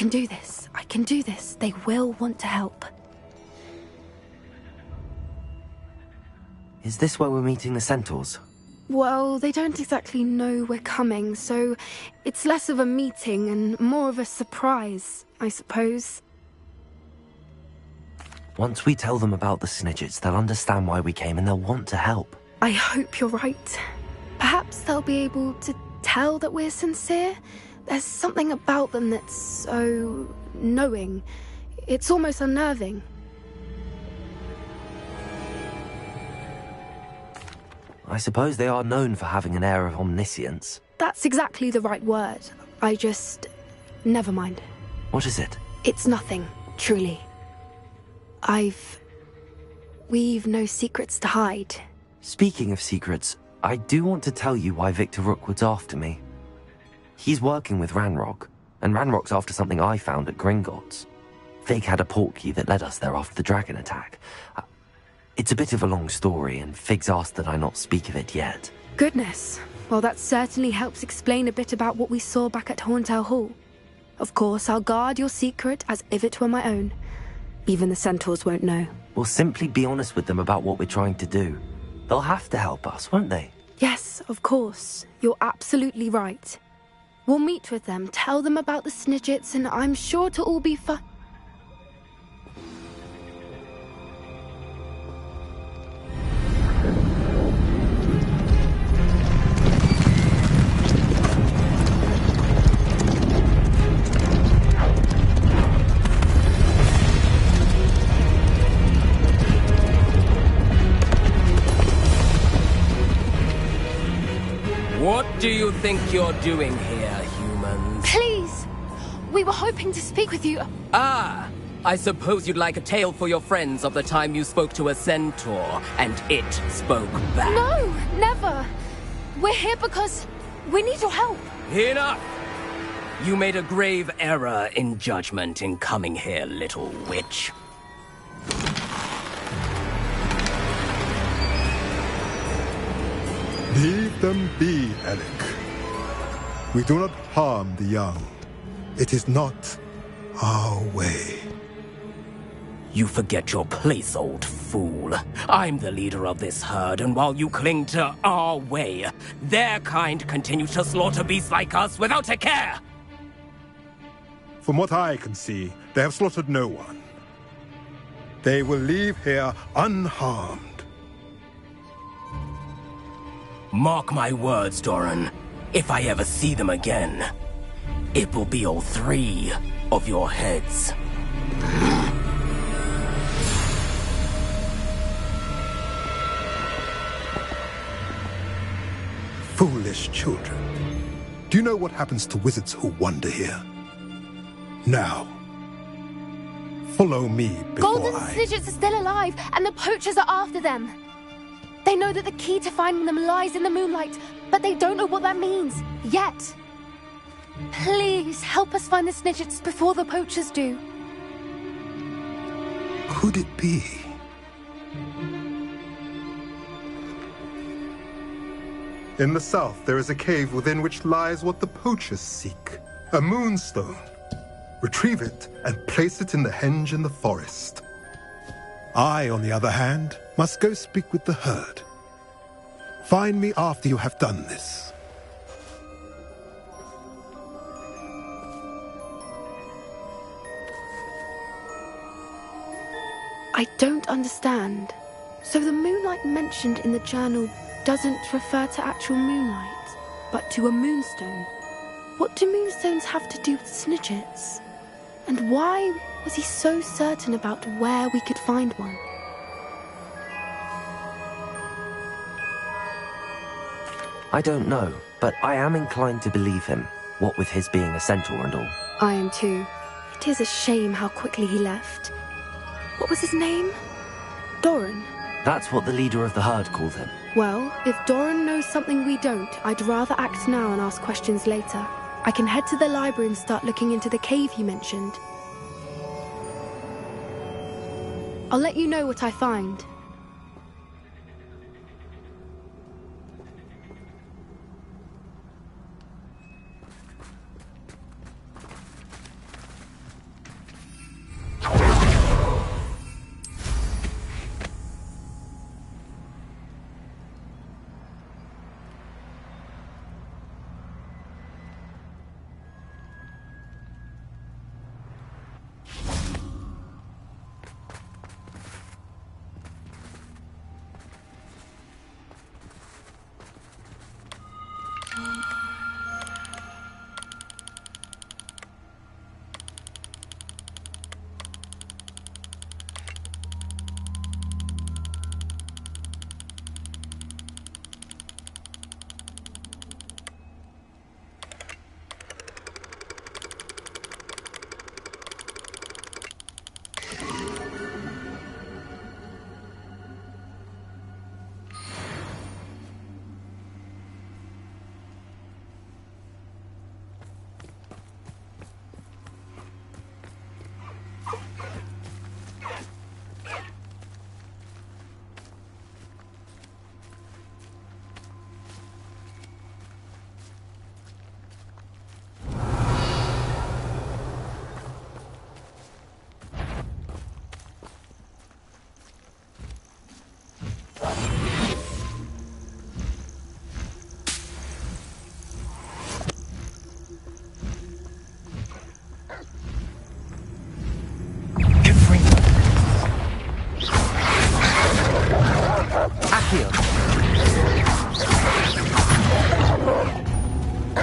can do this. I can do this. They will want to help. Is this where we're meeting the centaurs? Well, they don't exactly know we're coming, so it's less of a meeting and more of a surprise, I suppose. Once we tell them about the Snidgets, they'll understand why we came and they'll want to help. I hope you're right. Perhaps they'll be able to tell that we're sincere. There's something about them that's so knowing. It's almost unnerving. I suppose they are known for having an air of omniscience. That's exactly the right word. I just... never mind. What is it? It's nothing, truly. We've no secrets to hide. Speaking of secrets, I do want to tell you why Victor Rookwood's after me. He's working with Ranrock, and Ranrock's after something I found at Gringotts. Fig had a portkey that led us there after the dragon attack. It's a bit of a long story, and Fig's asked that I not speak of it yet. Goodness. Well, that certainly helps explain a bit about what we saw back at Horntail Hall. Of course, I'll guard your secret as if it were my own. Even the centaurs won't know. We'll simply be honest with them about what we're trying to do. They'll have to help us, won't they? Yes, of course. You're absolutely right. We'll meet with them, tell them about the Snidgets, and I'm sure it'll all be fun. What do you think you're doing here, humans? Please! We were hoping to speak with you. Ah! I suppose you'd like a tale for your friends of the time you spoke to a centaur, and it spoke back. No, never. We're here because we need your help. Enough! You made a grave error in judgment in coming here, little witch. Leave them be, Alec. We do not harm the young. It is not our way. You forget your place, old fool. I'm the leader of this herd, and while you cling to our way, their kind continue to slaughter beasts like us without a care! From what I can see, they have slaughtered no one. They will leave here unharmed. Mark my words, Doran. If I ever see them again, it will be all 3 of your heads. Foolish children. Do you know what happens to wizards who wander here? Now, follow me before Golden Snidgets are still alive, and the poachers are after them. They know that the key to finding them lies in the moonlight, but they don't know what that means, yet. Please, help us find the Snidgets before the poachers do. Could it be? In the south, there is a cave within which lies what the poachers seek. A moonstone. Retrieve it and place it in the henge in the forest. I, on the other hand, must go speak with the herd. Find me after you have done this. I don't understand. So the moonlight mentioned in the journal doesn't refer to actual moonlight, but to a moonstone. What do moonstones have to do with Snidgets? And why was he so certain about where we could find one? I don't know, but I am inclined to believe him, what with his being a centaur and all. I am too. It is a shame how quickly he left. What was his name? Doran. That's what the leader of the herd called him. Well, if Doran knows something we don't, I'd rather act now and ask questions later. I can head to the library and start looking into the cave you mentioned. I'll let you know what I find.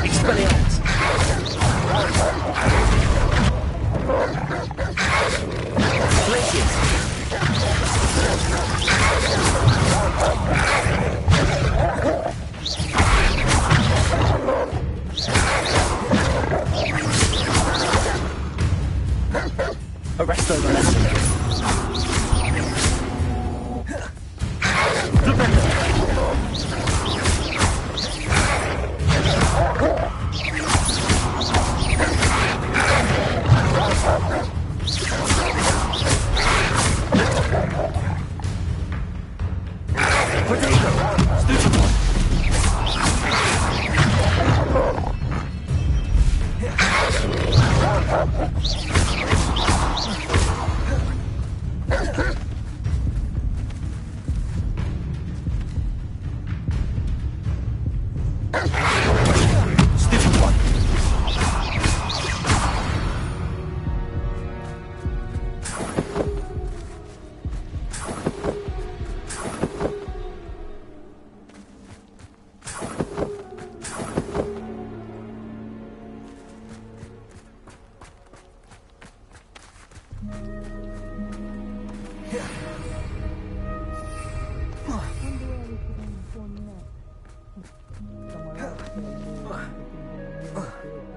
Expelliarmus! Glacius! Arresto Molesta!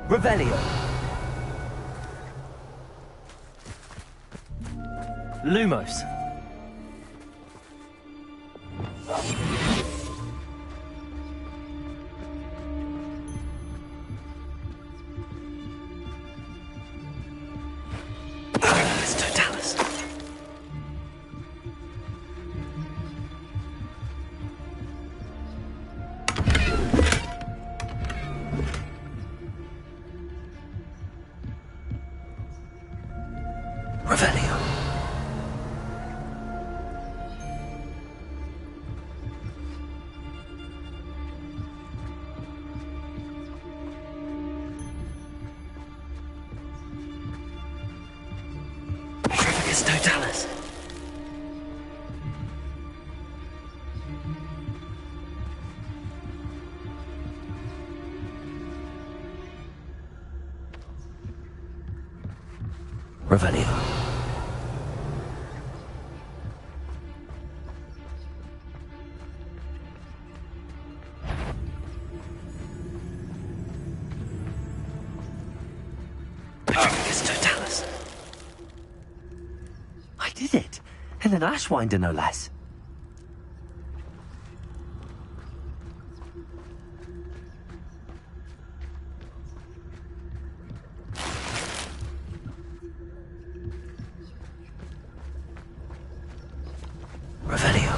Revelio. Lumos. Totalis. Revelio. Trifficus Totalis. Revelio. Trifficus Totalis. I did it! And an Ashwinder, no less. Revelio.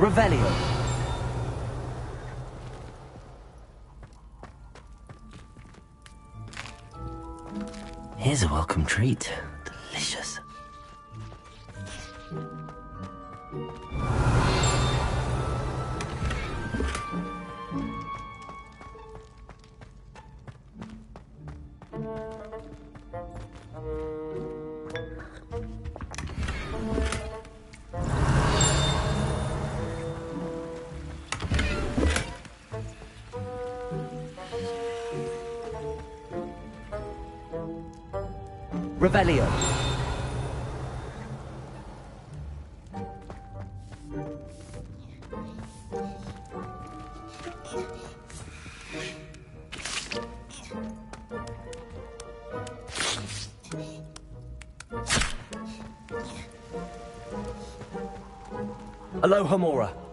Revelio. Here's a welcome treat. Delicious. Revelio. Aloha Mora.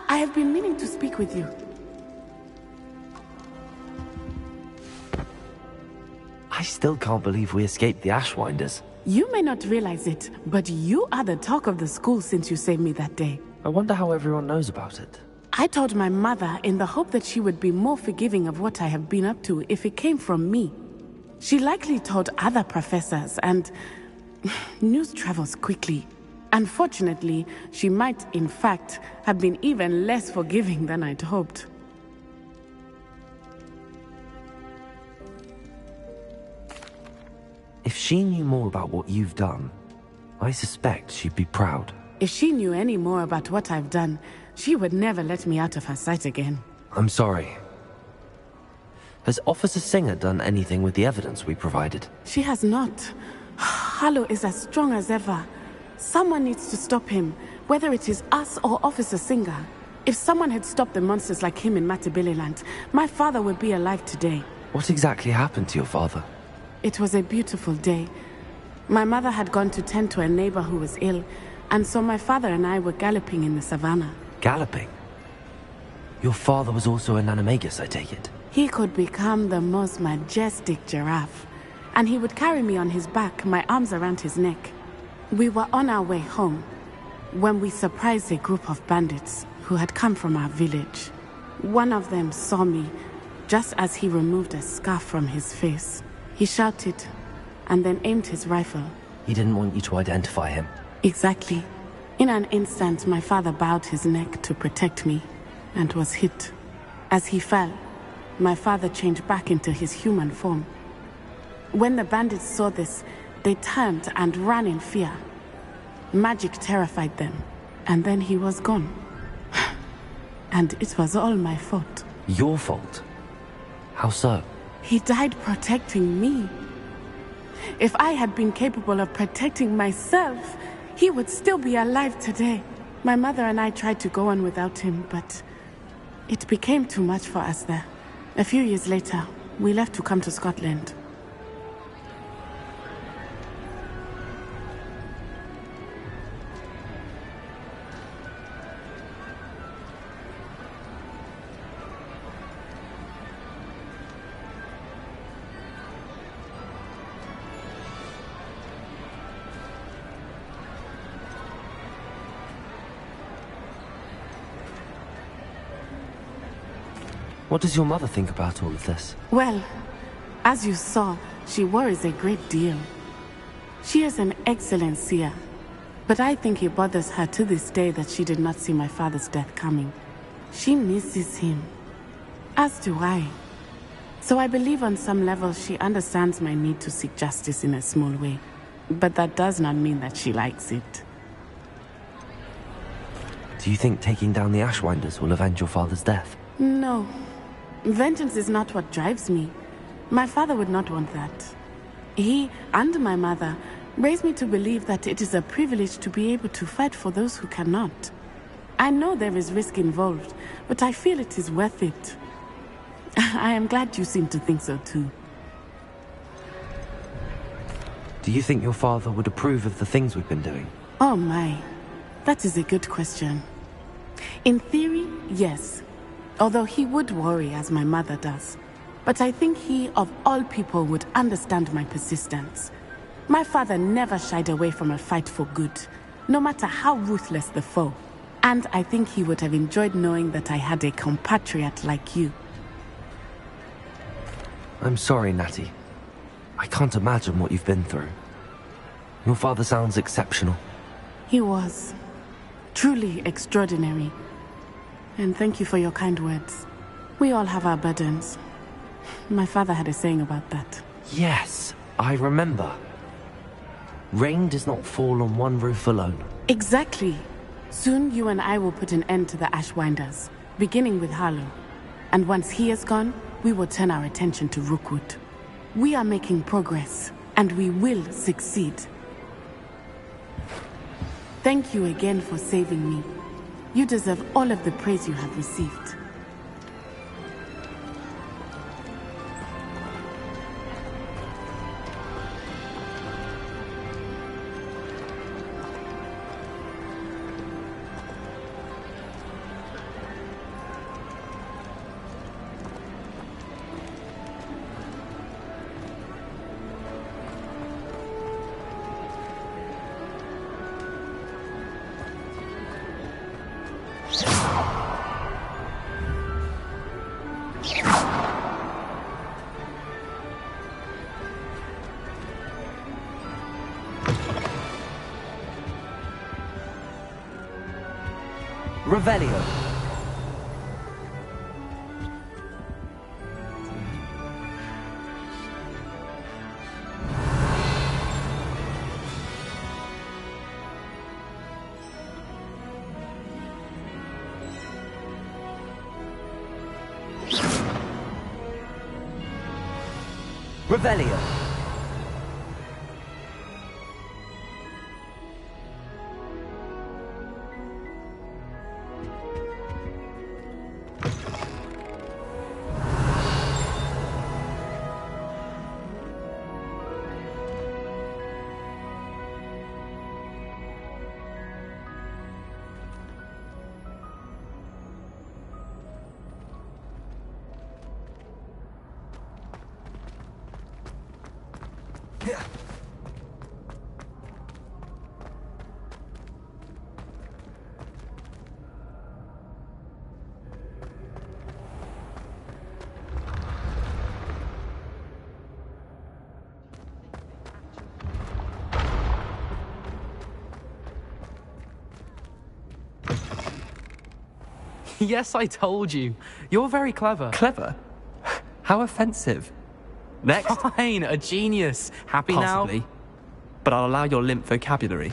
I have been meaning to speak with you. I still can't believe we escaped the Ashwinders. You may not realize it, but you are the talk of the school since you saved me that day. I wonder how everyone knows about it. I told my mother in the hope that she would be more forgiving of what I have been up to if it came from me. She likely told other professors, and news travels quickly. Unfortunately, she might, in fact, have been even less forgiving than I'd hoped. If she knew more about what you've done, I suspect she'd be proud. If she knew any more about what I've done, she would never let me out of her sight again. I'm sorry. Has Officer Singer done anything with the evidence we provided? She has not. Harlow is as strong as ever. Someone needs to stop him, whether it is us or Officer Singer. If someone had stopped the monsters like him in Matabeleland, my father would be alive today. What exactly happened to your father? It was a beautiful day. My mother had gone to tend to a neighbor who was ill, and so my father and I were galloping in the savannah. Galloping? Your father was also an animagus, I take it? He could become the most majestic giraffe, and he would carry me on his back, my arms around his neck. We were on our way home when we surprised a group of bandits who had come from our village. One of them saw me just as he removed a scarf from his face. He shouted and then aimed his rifle. He didn't want you to identify him. Exactly. In an instant, my father bowed his neck to protect me and was hit. As he fell, my father changed back into his human form. When the bandits saw this, they turned and ran in fear. Magic terrified them, and then he was gone. And it was all my fault. Your fault? How so? He died protecting me. If I had been capable of protecting myself, he would still be alive today. My mother and I tried to go on without him, but it became too much for us there. A few years later, we left to come to Scotland. What does your mother think about all of this? Well, as you saw, she worries a great deal. She is an excellent seer, but I think it bothers her to this day that she did not see my father's death coming. She misses him, as do I. So I believe on some level she understands my need to seek justice in a small way, but that does not mean that she likes it. Do you think taking down the Ashwinders will avenge your father's death? No. Vengeance is not what drives me. My father would not want that. He and my mother raised me to believe that it is a privilege to be able to fight for those who cannot. I know there is risk involved, but I feel it is worth it. I am glad you seem to think so too. Do you think your father would approve of the things we've been doing? Oh my, that is a good question. In theory, yes. Although he would worry, as my mother does. But I think he, of all people, would understand my persistence. My father never shied away from a fight for good, no matter how ruthless the foe. And I think he would have enjoyed knowing that I had a compatriot like you. I'm sorry, Natty. I can't imagine what you've been through. Your father sounds exceptional. He was. Truly extraordinary. And thank you for your kind words. We all have our burdens. My father had a saying about that. Yes, I remember. Rain does not fall on one roof alone. Exactly. Soon you and I will put an end to the Ashwinders, beginning with Harlow. And once he is gone, we will turn our attention to Rookwood. We are making progress, and we will succeed. Thank you again for saving me. You deserve all of the praise you have received. Revelio. Revelio. Yes, I told you. You're very clever. Clever? How offensive. Next. Fine, a genius. Happy Possibly. now? But I'll allow your limp vocabulary.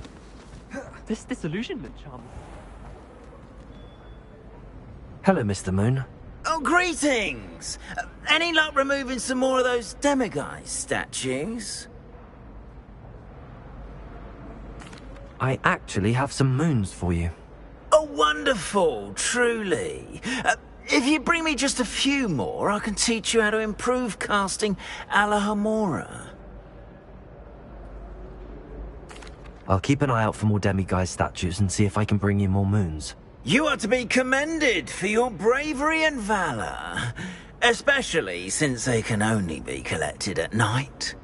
This disillusionment charm. Hello, Mr. Moon. Oh, greetings! Any luck removing some more of those demiguise statues? I actually have some moons for you. Oh, wonderful, truly. If you bring me just a few more, I can teach you how to improve casting a la Hamura. I'll keep an eye out for more demiguise statues and see if I can bring you more moons. You are to be commended for your bravery and valor, especially since they can only be collected at night.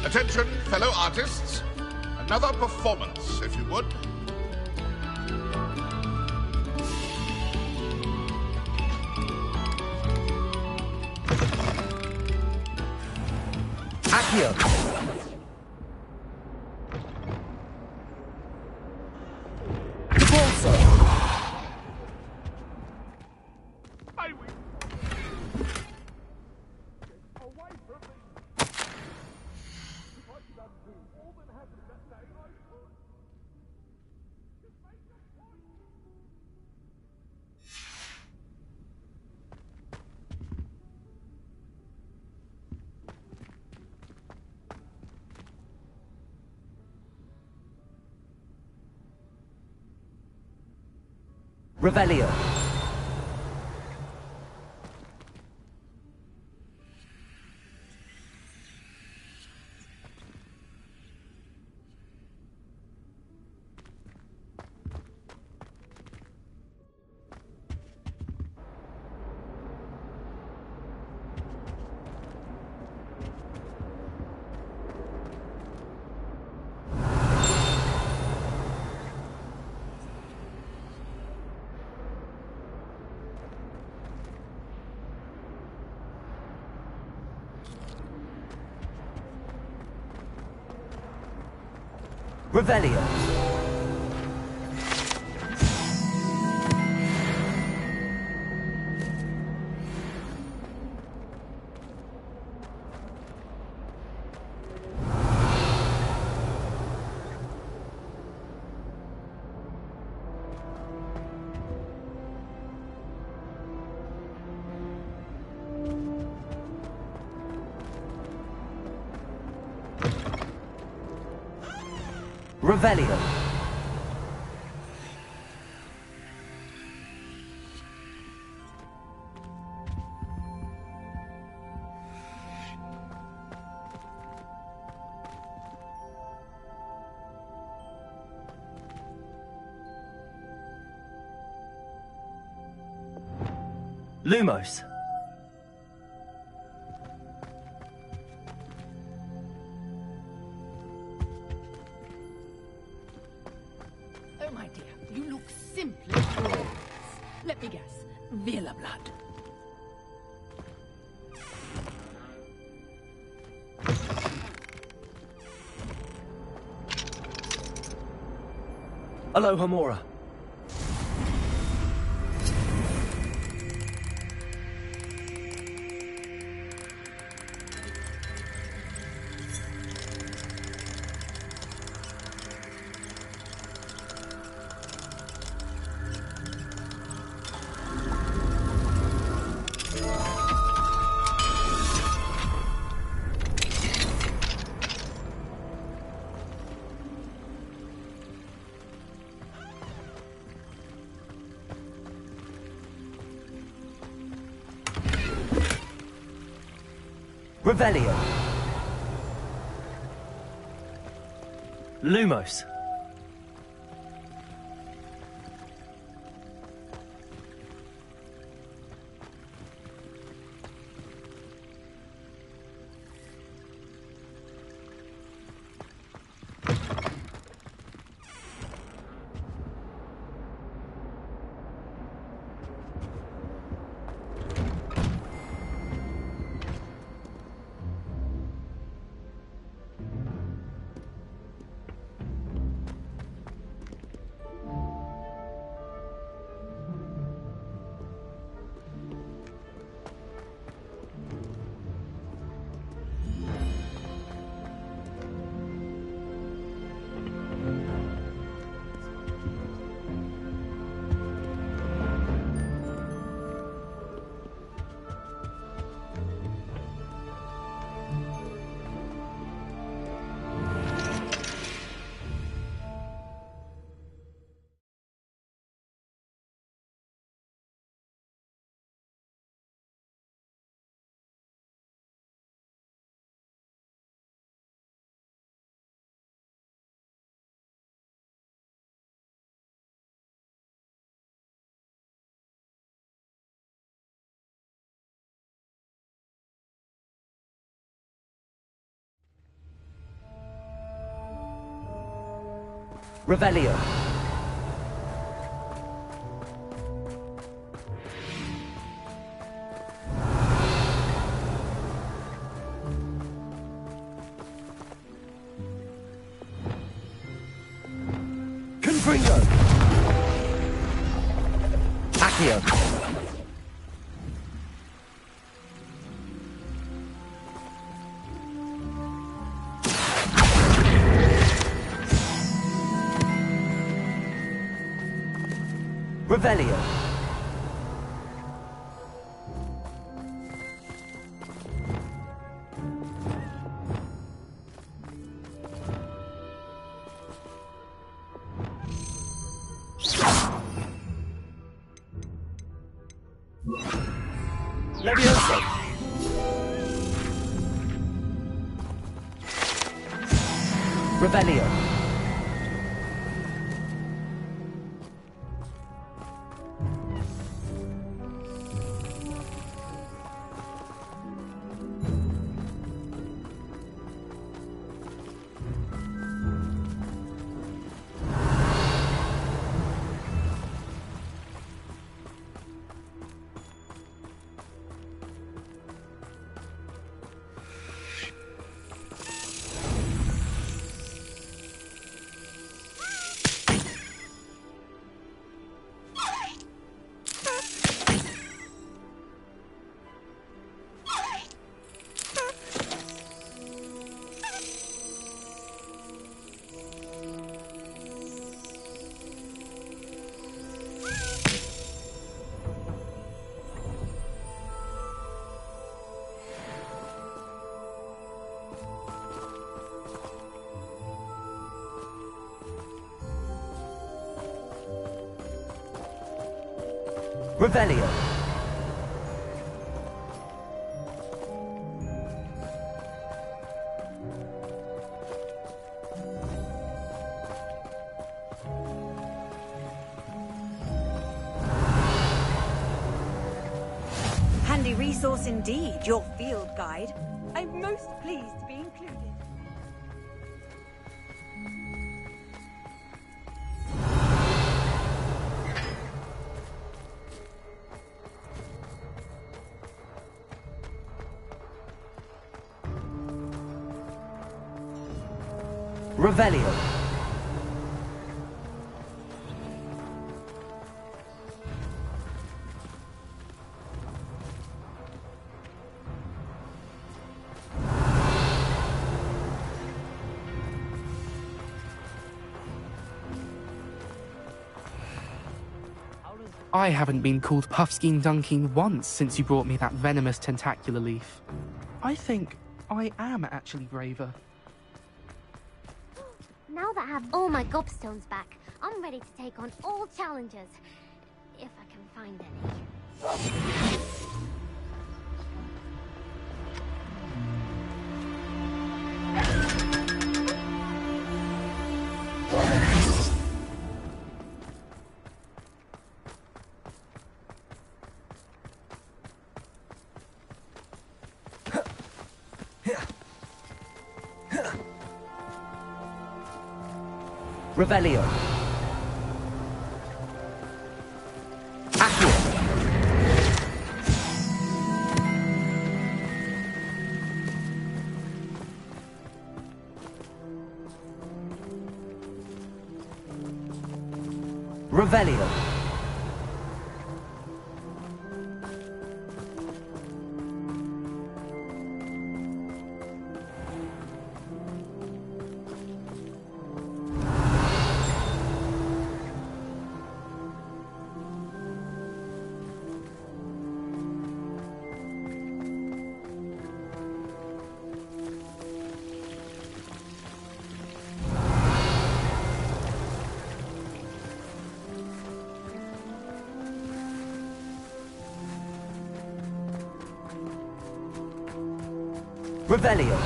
Attention, fellow artists. Another performance, if you would. Accio! Revelio. Revelio. Revelio. Lumos. Oh, my dear, you look simply glorious. Let me guess, Villa blood. Hello, Hamura. Revelio. Lumos. Revelio. Confringo. Accio. Revelio. Levioso. Revelio. Revelio. Handy resource indeed, your field guide. I'm most pleased to be included. Revelio. I haven't been called Puffskein Dunking once since you brought me that venomous tentacular leaf. I think I am actually braver. Now that I have all my gobstones back, I'm ready to take on all challenges. If I can find any. Revelio. Accio. Revelio. Revelio.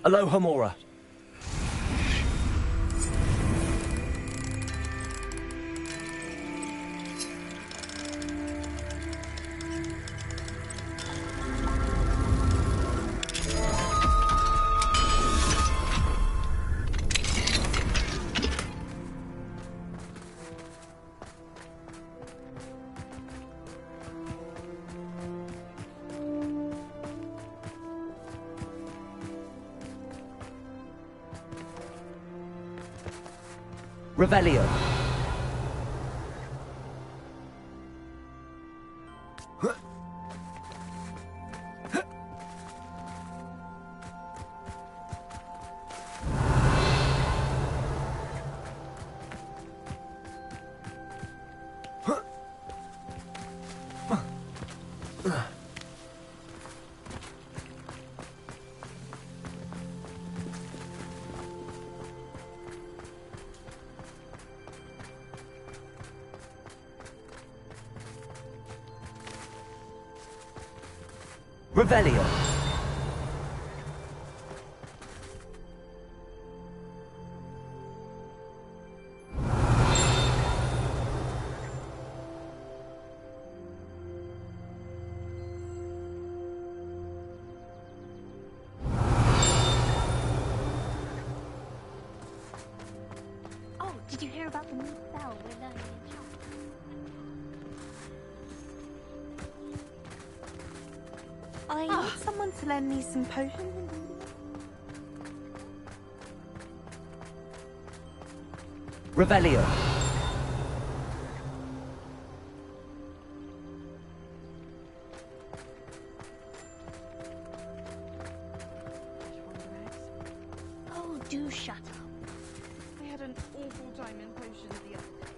Alohomora. Revelio. Revelio. Oh, did you hear about the new spell we're learning in shop? I need someone to lend me some potions. Revelio. Oh, do shut up. I had an awful time in potions the other day.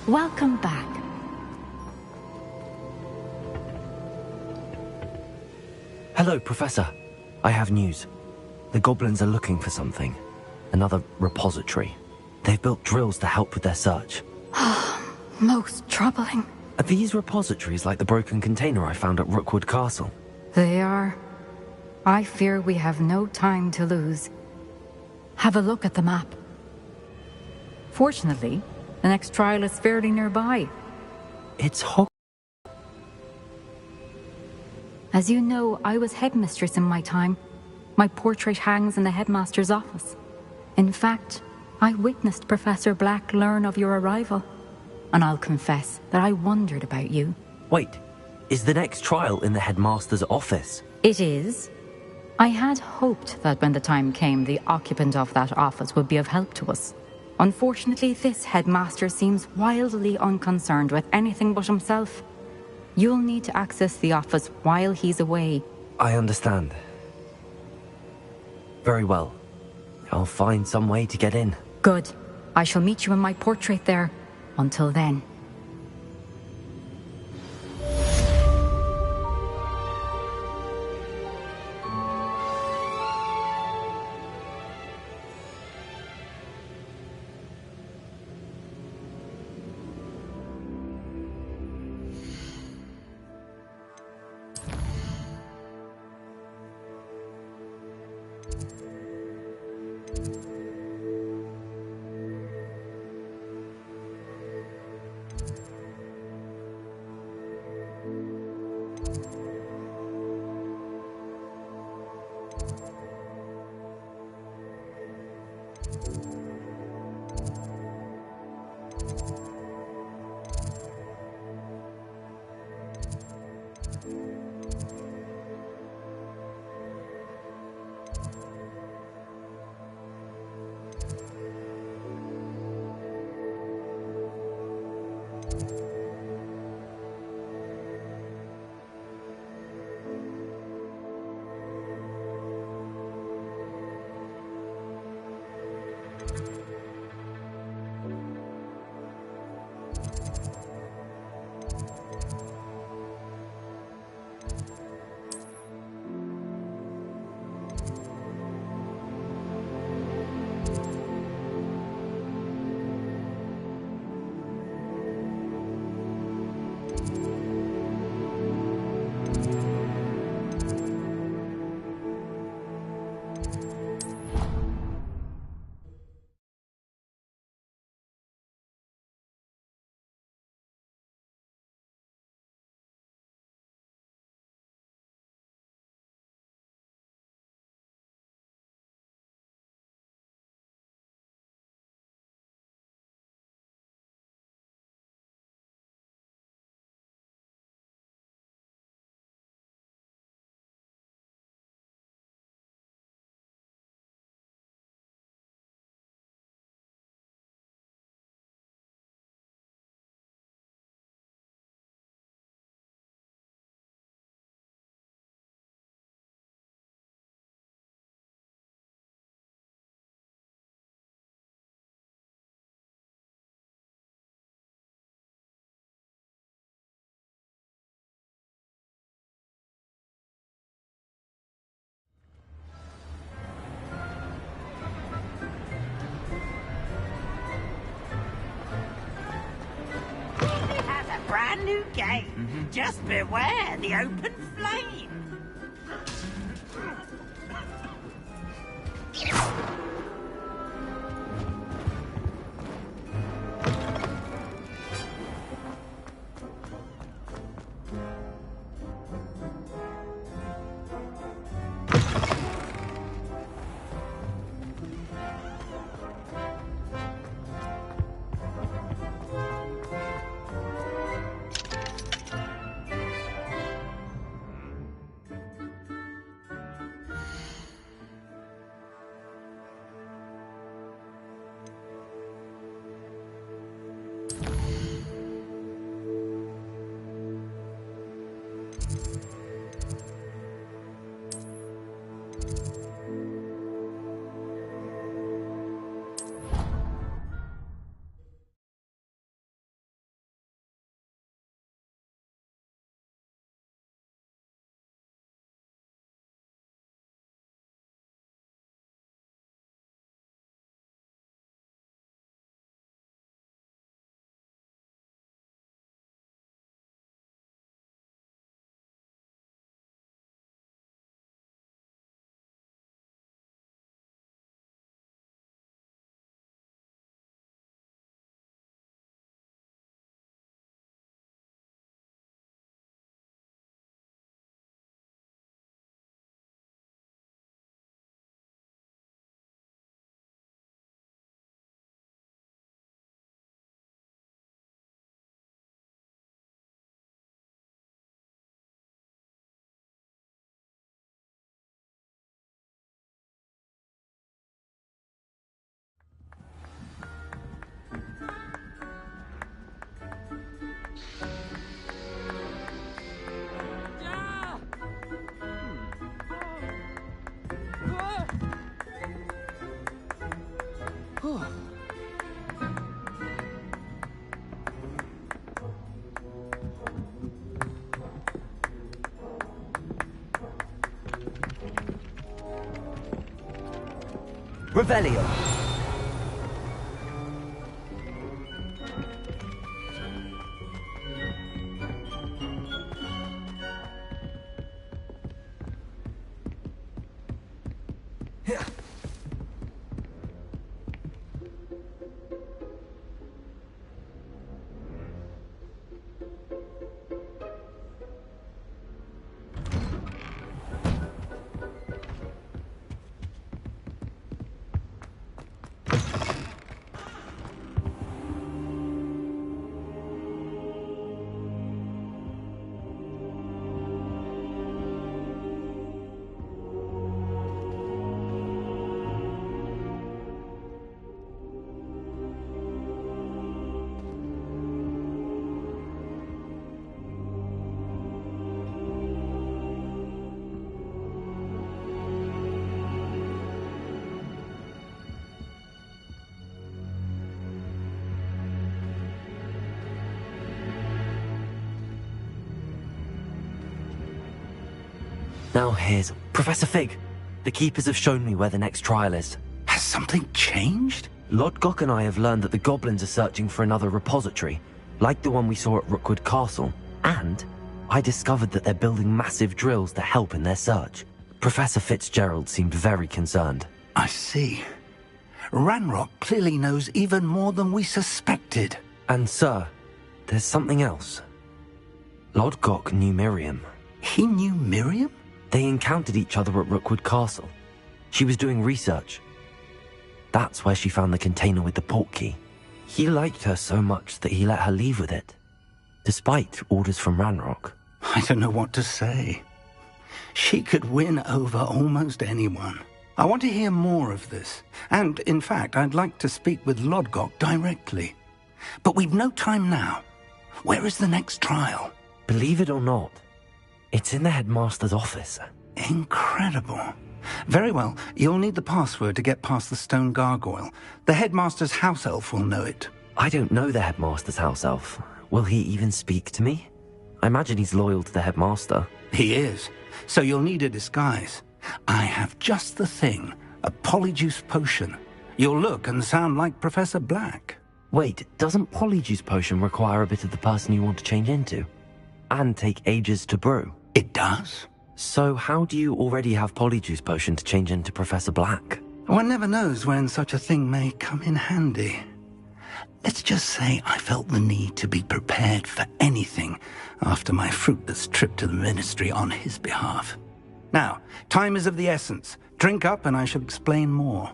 Welcome back. Hello, Professor. I have news. The goblins are looking for something. Another repository. They've built drills to help with their search. Most troubling. Are these repositories like the broken container I found at Rookwood Castle? They are. I fear we have no time to lose. Have a look at the map. Fortunately, the next trial is fairly nearby. It's Hogwarts. As you know, I was headmistress in my time. My portrait hangs in the headmaster's office. In fact, I witnessed Professor Black learn of your arrival. And I'll confess that I wondered about you. Wait, is the next trial in the headmaster's office? It is. I had hoped that when the time came, the occupant of that office would be of help to us. Unfortunately, this headmaster seems wildly unconcerned with anything but himself. You'll need to access the office while he's away. I understand. Very well. I'll find some way to get in. Good. I shall meet you in my portrait there. Until then. new game. Just beware the open flame. Revelio. Now here's Professor Fig. The Keepers have shown me where the next trial is. Has something changed? Lodgok and I have learned that the goblins are searching for another repository, like the one we saw at Rookwood Castle. And I discovered that they're building massive drills to help in their search. Professor Fitzgerald seemed very concerned. I see. Ranrock clearly knows even more than we suspected. And sir, there's something else. Lodgok knew Miriam. He knew Miriam? They encountered each other at Rookwood Castle. She was doing research. That's where she found the container with the portkey. He liked her so much that he let her leave with it, despite orders from Ranrock. I don't know what to say. She could win over almost anyone. I want to hear more of this. And, in fact, I'd like to speak with Lodgok directly. But we've no time now. Where is the next trial? Believe it or not, it's in the headmaster's office. Incredible. Very well, you'll need the password to get past the stone gargoyle. The headmaster's house elf will know it. I don't know the headmaster's house elf. Will he even speak to me? I imagine he's loyal to the headmaster. He is. So you'll need a disguise. I have just the thing. A polyjuice potion. You'll look and sound like Professor Black. Wait, doesn't Polyjuice Potion require a bit of the person you want to change into? And take ages to brew? It does. So how do you already have Polyjuice Potion to change into Professor Black? One never knows when such a thing may come in handy. Let's just say I felt the need to be prepared for anything after my fruitless trip to the Ministry on his behalf. Now, time is of the essence. Drink up and I shall explain more.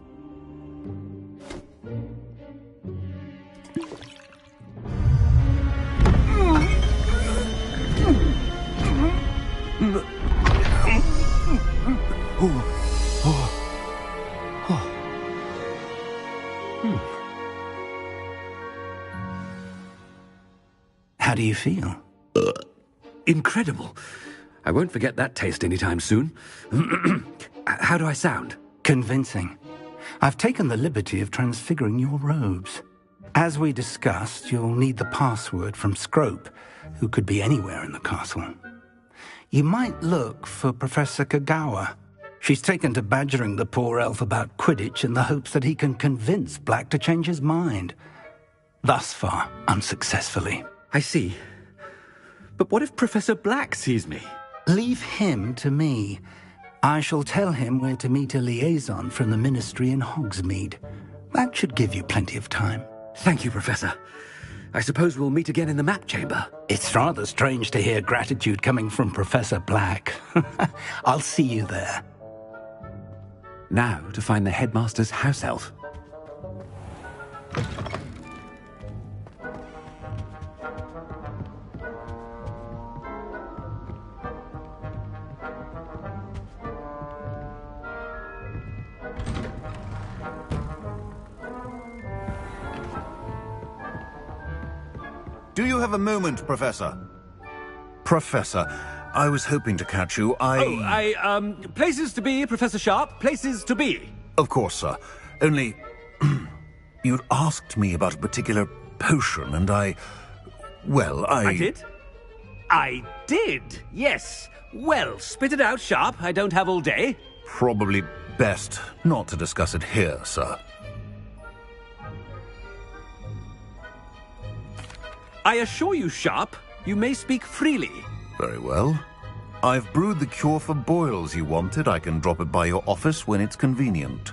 How do you feel? Incredible. I won't forget that taste anytime soon. How do I sound? Convincing. I've taken the liberty of transfiguring your robes. As we discussed, you'll need the password from Scrope, who could be anywhere in the castle. You might look for Professor Kagawa. She's taken to badgering the poor elf about Quidditch in the hopes that he can convince Black to change his mind. Thus far, unsuccessfully. I see. But what if Professor Black sees me? Leave him to me. I shall tell him where to meet a liaison from the Ministry in Hogsmeade. That should give you plenty of time. Thank you, Professor. I suppose we'll meet again in the map chamber. It's rather strange to hear gratitude coming from Professor Black. I'll see you there. Now to find the headmaster's house elf. Do you have a moment, Professor? Professor, I was hoping to catch you. Places to be, Professor Sharp. Places to be. Of course, sir. Only, you'd asked me about a particular potion, and I did? I did, yes. Well, spit it out, Sharp. I don't have all day. Probably best not to discuss it here, sir. I assure you, Sharp, you may speak freely. Very well. I've brewed the cure for boils you wanted. I can drop it by your office when it's convenient.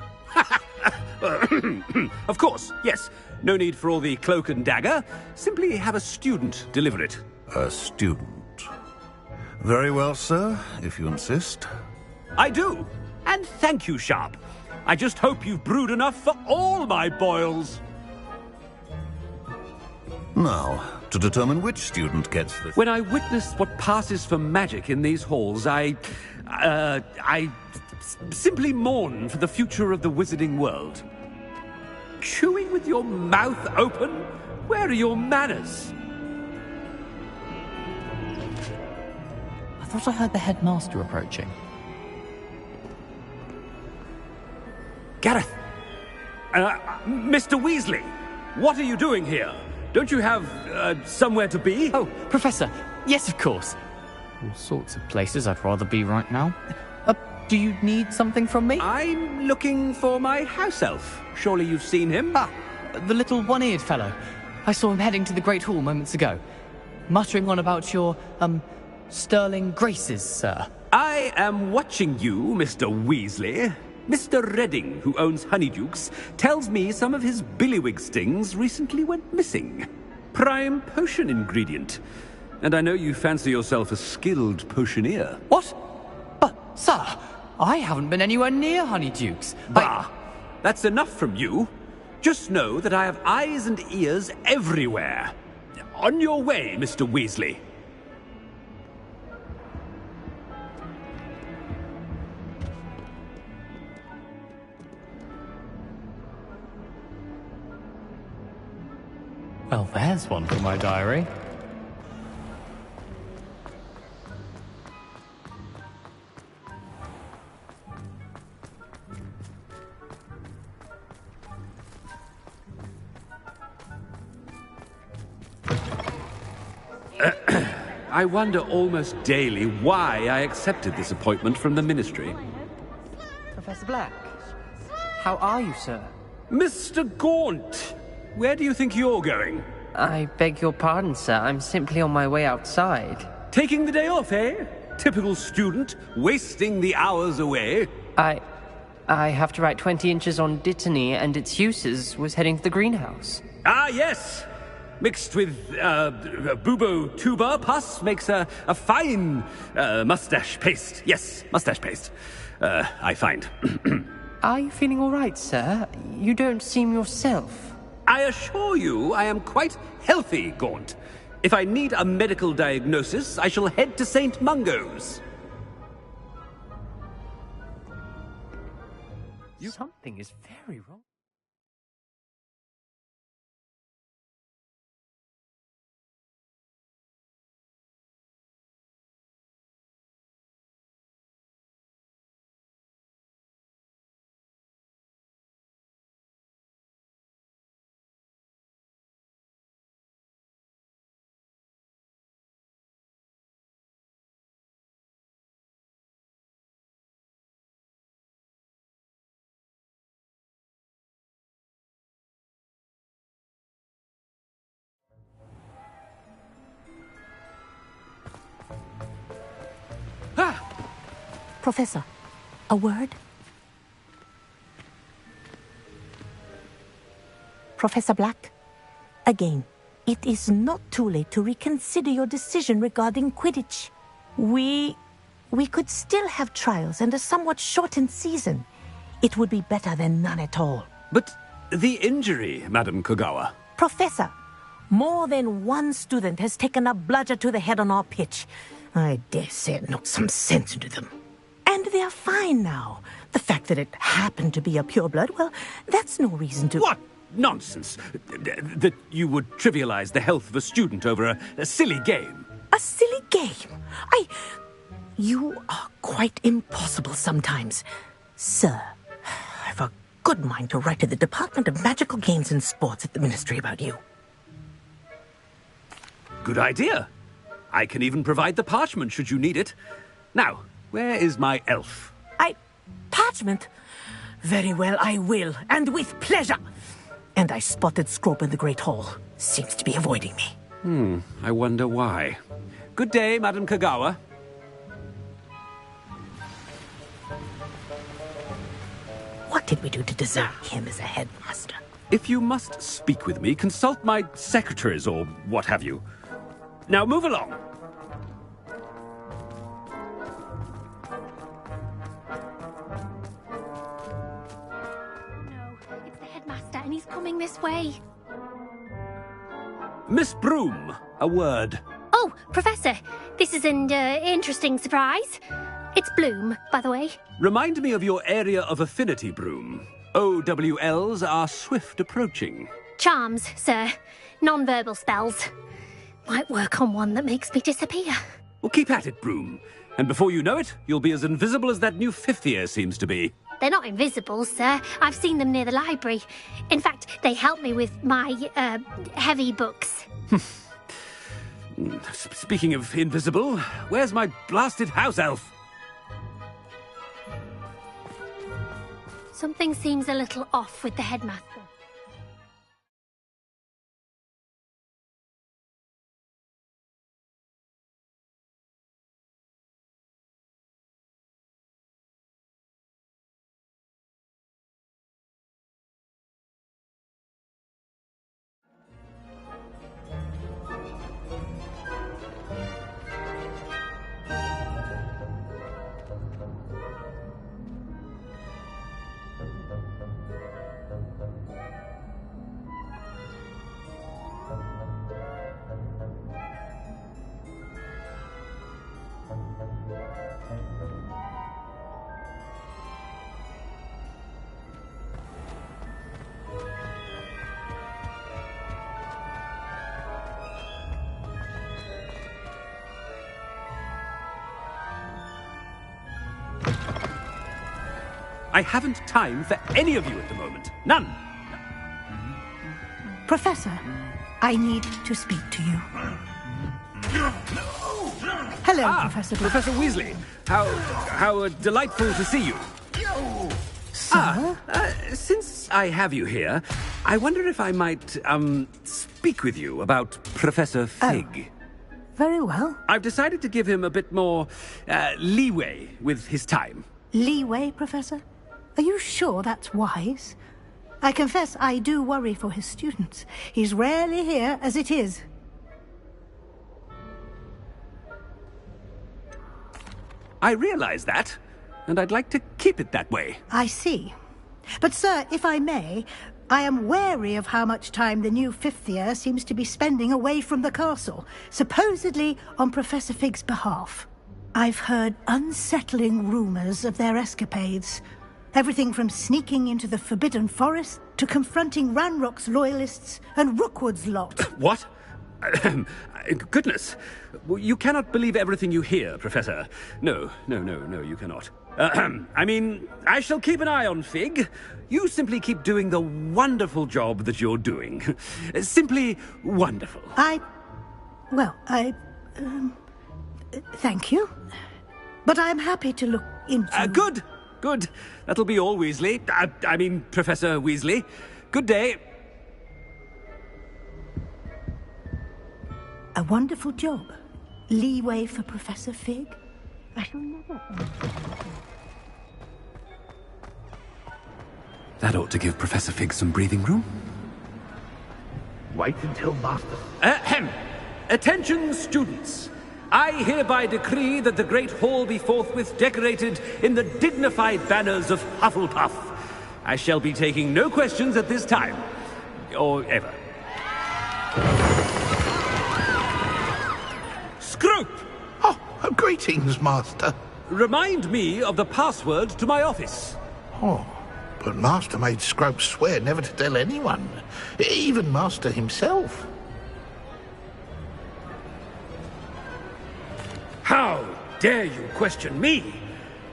Of course, yes. No need for all the cloak and dagger. Simply have a student deliver it. A student? Very well, sir, if you insist. I do. And thank you, Sharp. I just hope you've brewed enough for all my boils. Now, to determine which student gets the... When I witness what passes for magic in these halls, I simply mourn for the future of the wizarding world. Chewing with your mouth open? Where are your manners? I thought I heard the headmaster approaching. Gareth! Mr. Weasley, what are you doing here? Don't you have, somewhere to be? Oh, Professor, yes, of course. All sorts of places I'd rather be right now. Do you need something from me? I'm looking for my house elf. Surely you've seen him? Ah, the little one-eared fellow. I saw him heading to the Great Hall moments ago, muttering on about your, sterling graces, sir. I am watching you, Mr. Weasley. Mr. Redding, who owns Honeydukes, tells me some of his billywig stings recently went missing. Prime potion ingredient. And I know you fancy yourself a skilled potioneer. What? But, sir, I haven't been anywhere near Honeydukes. Bah! That's enough from you. Just know that I have eyes and ears everywhere. On your way, Mr. Weasley. Well, there's one for my diary. I wonder almost daily why I accepted this appointment from the Ministry. Professor Black, how are you, sir? Mr. Gaunt! where do you think you're going? I beg your pardon, sir. I'm simply on my way outside. Taking the day off, eh? Typical student, wasting the hours away. I have to write 20 inches on Dittany and its uses. Was heading to the greenhouse. Ah, yes! Mixed with, bubo tuber pus makes a fine, mustache paste. Yes, mustache paste. I find. Are you feeling all right, sir? You don't seem yourself. I assure you I am quite healthy, Gaunt. If I need a medical diagnosis, I shall head to St. Mungo's. Something is very wrong. Professor, a word? Professor Black, again, it is not too late to reconsider your decision regarding Quidditch. We could still have trials and a somewhat shortened season. It would be better than none at all. But the injury, Madam Kogawa. Professor, more than one student has taken a bludger to the head on our pitch. I dare say it knocked some sense into them. And they're fine now. The fact that it happened to be a pureblood, well, that's no reason to... What nonsense! That you would trivialize the health of a student over a silly game. A silly game? You are quite impossible sometimes. Sir, I've a good mind to write to the Department of Magical Games and Sports at the Ministry about you. Good idea. I can even provide the parchment should you need it. Now, where is my elf? Parchment? Very well, I will, and with pleasure. And I spotted Scrope in the Great Hall. Seems to be avoiding me. I wonder why. Good day, Madam Kogawa. What did we do to deserve him as a headmaster? If you must speak with me, consult my secretaries or what have you. Now move along. And he's coming this way. Miss Broom, a word. Oh, Professor, this is an interesting surprise. It's Bloom, by the way. Remind me of your area of affinity, Broom. OWLs are swift approaching. Charms, sir. Non-verbal spells. Might work on one that makes me disappear. Well, keep at it, Broom. And before you know it, you'll be as invisible as that new fifth year seems to be. They're not invisible, sir. I've seen them near the library. In fact, they help me with my, heavy books. Speaking of invisible, where's my blasted house elf? Something seems a little off with the headmaster. I haven't time for any of you at the moment. None. Professor, I need to speak to you. Hello, Professor. Professor Weasley. How delightful to see you. Sir? Since I have you here, I wonder if I might, speak with you about Professor Fig. Very well. I've decided to give him a bit more, leeway with his time. Leeway, Professor? Are you sure that's wise? I confess I do worry for his students. He's rarely here as it is. I realize that, and I'd like to keep it that way. I see. But, sir, if I may, I am wary of how much time the new fifth year seems to be spending away from the castle, supposedly on Professor Fig's behalf. I've heard unsettling rumors of their escapades. Everything from sneaking into the Forbidden Forest to confronting Ranrock's loyalists and Rookwood's lot. What? Goodness. You cannot believe everything you hear, Professor. No, you cannot. I mean, I shall keep an eye on Fig. You simply keep doing the wonderful job that you're doing. Simply wonderful. Thank you. But I'm happy to look into... Good. That'll be all, Weasley. I mean, Professor Weasley. Good day. A wonderful job. Leeway for Professor Fig. I shall never... That ought to give Professor Fig some breathing room. Wait until Master... Attention, students. I hereby decree that the Great Hall be forthwith decorated in the dignified banners of Hufflepuff. I shall be taking no questions at this time. Or ever. Scrope! Oh, greetings, Master. Remind me of the password to my office. Oh, but Master made Scrope swear never to tell anyone. Even Master himself. How dare you question me?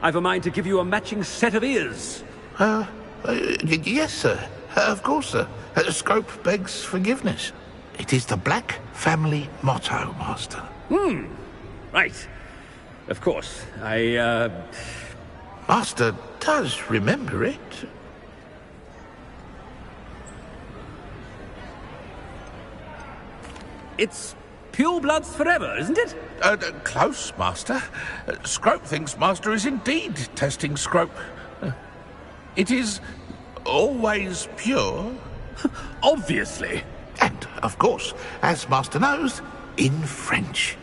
I've a mind to give you a matching set of ears. Yes, sir. Of course, sir. Scrope begs forgiveness. It is the Black family motto, Master. Right. Of course. Master does remember it. It's purebloods forever, isn't it? Close, Master. Scrope thinks Master is indeed testing Scrope. It is always pure. Obviously. And, of course, as Master knows, in French.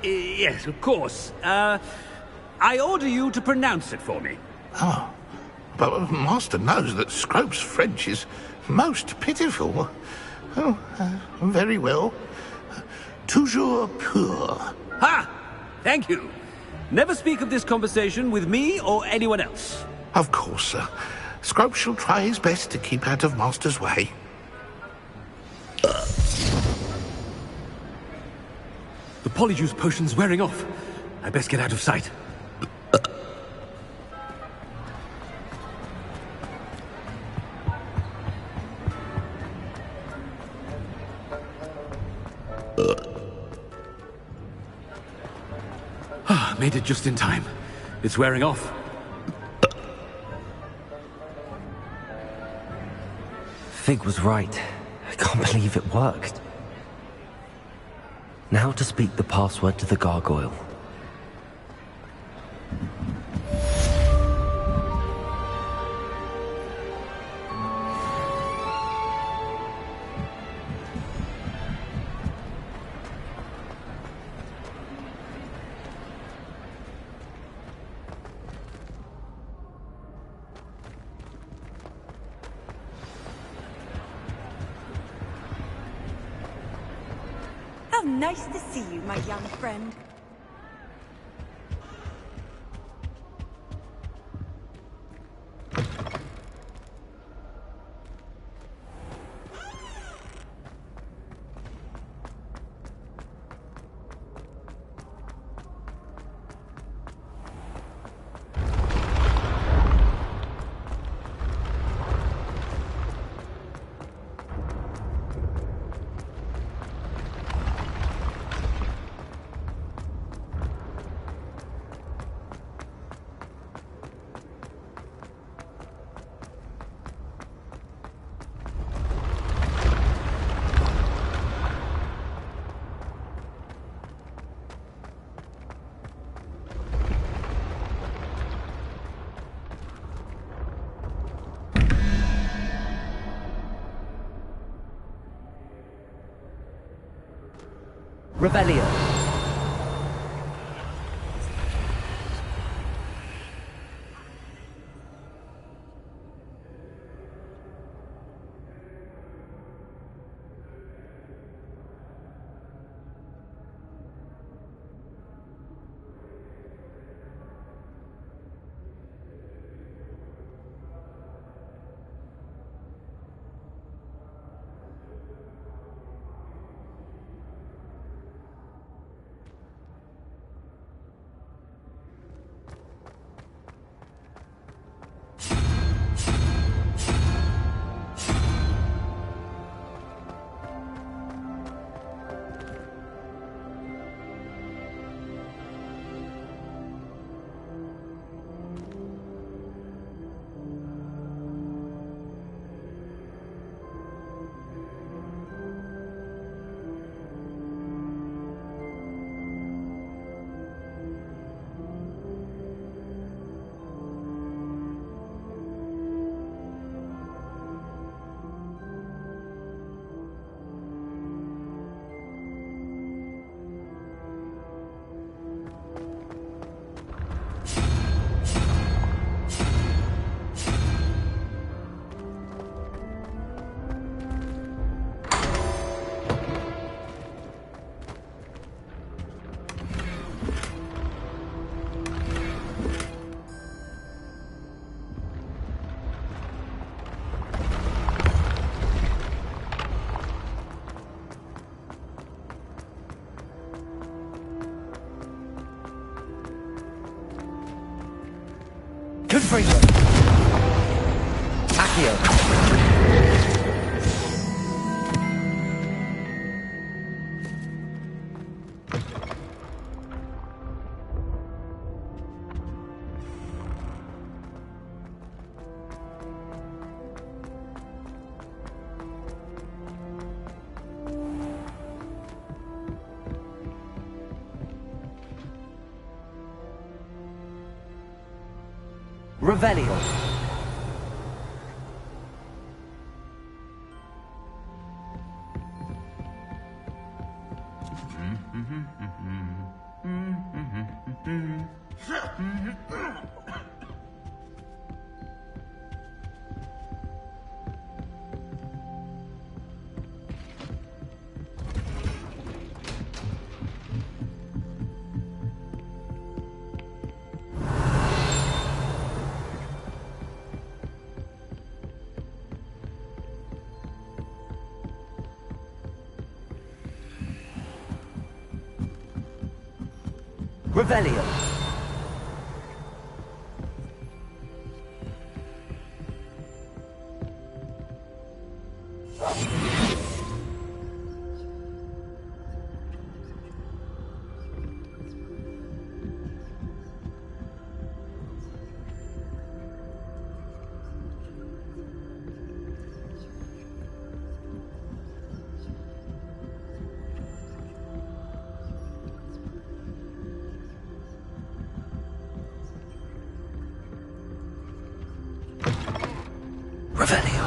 Yes, of course. I order you to pronounce it for me. Oh, but Master knows that Scrope's French is most pitiful. Oh, very well. Toujours pur. Ha! Thank you. Never speak of this conversation with me or anyone else. Of course, sir. Scrope shall try his best to keep out of Master's way. The Polyjuice potion's wearing off. I best get out of sight. Made it just in time. It's wearing off. Fig was right. I can't believe it worked. Now to speak the password to the gargoyle. How nice to see you, my young friend. Revelio. Confringo. Accio. Revelio. Revelio. Revelio.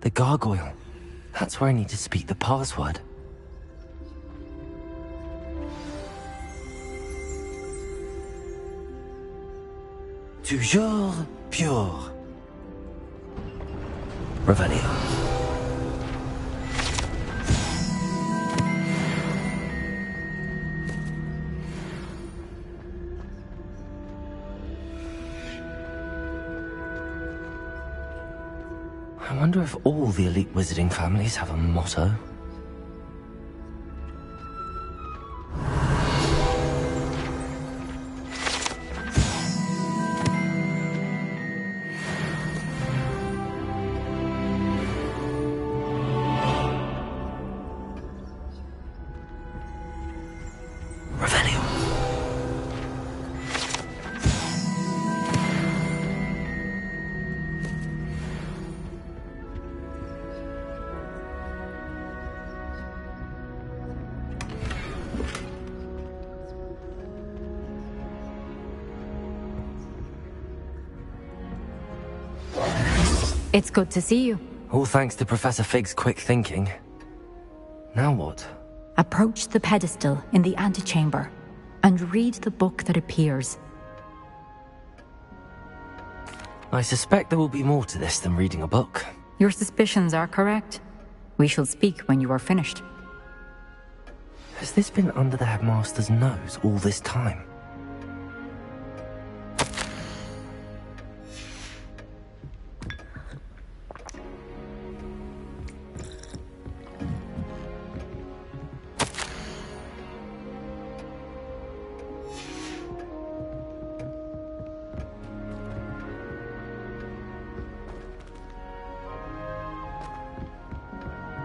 The gargoyle. That's where I need to speak the password. Toujours pure. Revelio. I wonder if all the elite wizarding families have a motto. It's good to see you. All thanks to Professor Fig's quick thinking. Now what? Approach the pedestal in the antechamber and read the book that appears. I suspect there will be more to this than reading a book. Your suspicions are correct. We shall speak when you are finished. Has this been under the headmaster's nose all this time?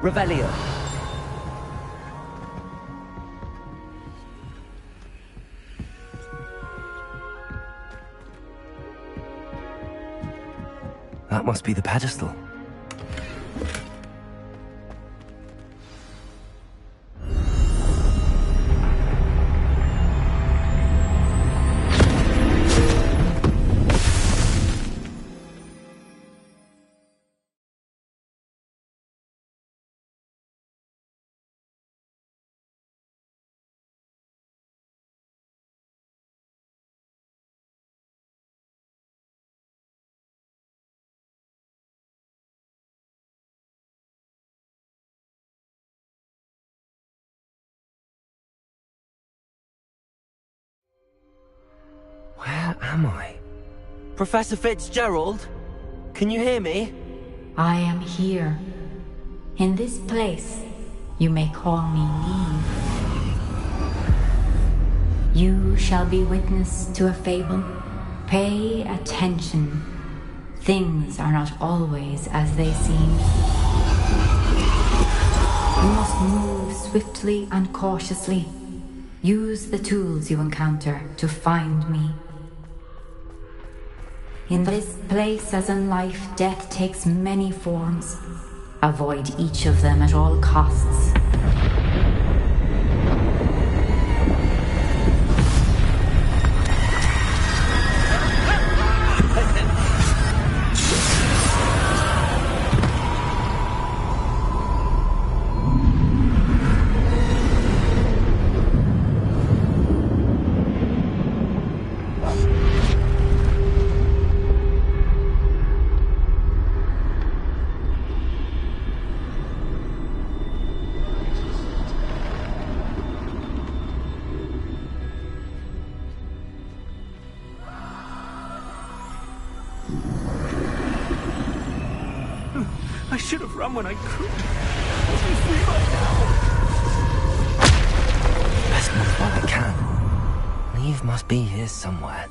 Revelio. That must be the pedestal. Where am I? Professor Fitzgerald? Can you hear me? I am here. In this place, you may call me Neve. You shall be witness to a fable. Pay attention. Things are not always as they seem. You must move swiftly and cautiously. Use the tools you encounter to find me. In this place, as in life, death takes many forms. Avoid each of them at all costs. I should have run when I could. I'll be free by now. Best move while I can. Neve must be here somewhere.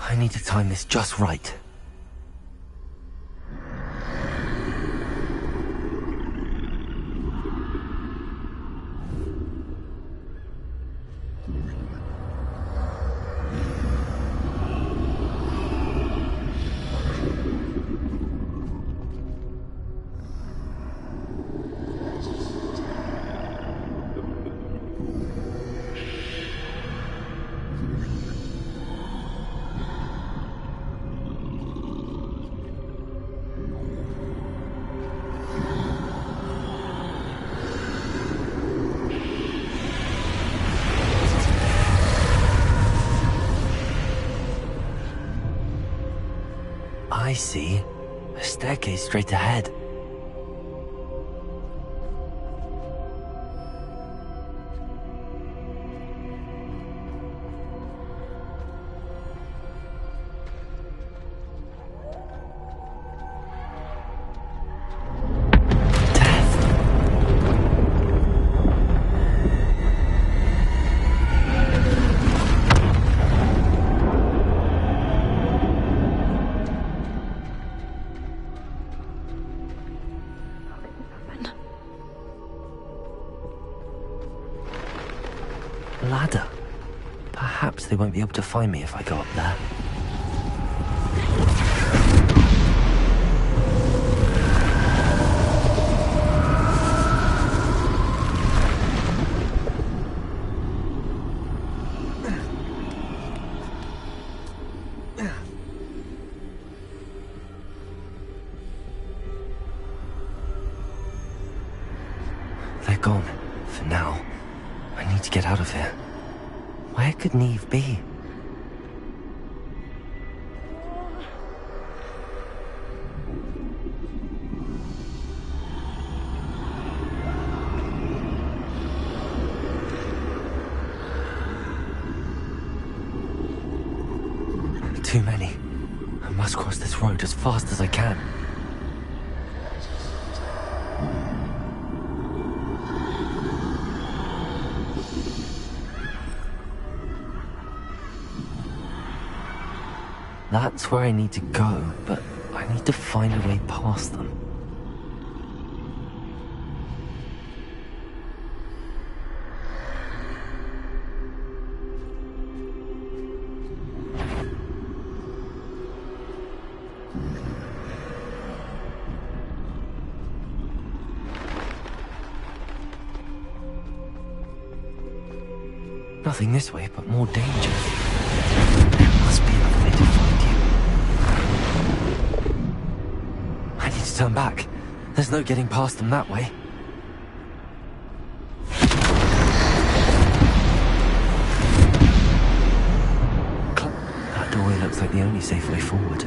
I need to time this just right. I see. A staircase straight ahead. Ladder. Perhaps they won't be able to find me if I go up there. to get out of here. Where could Neve be? Too many. I must cross this road as fast as I can. That's where I need to go, but I need to find a way past them. Nothing this way, but more danger. There must be another way to find you. I need to turn back. There's no getting past them that way. That doorway looks like the only safe way forward.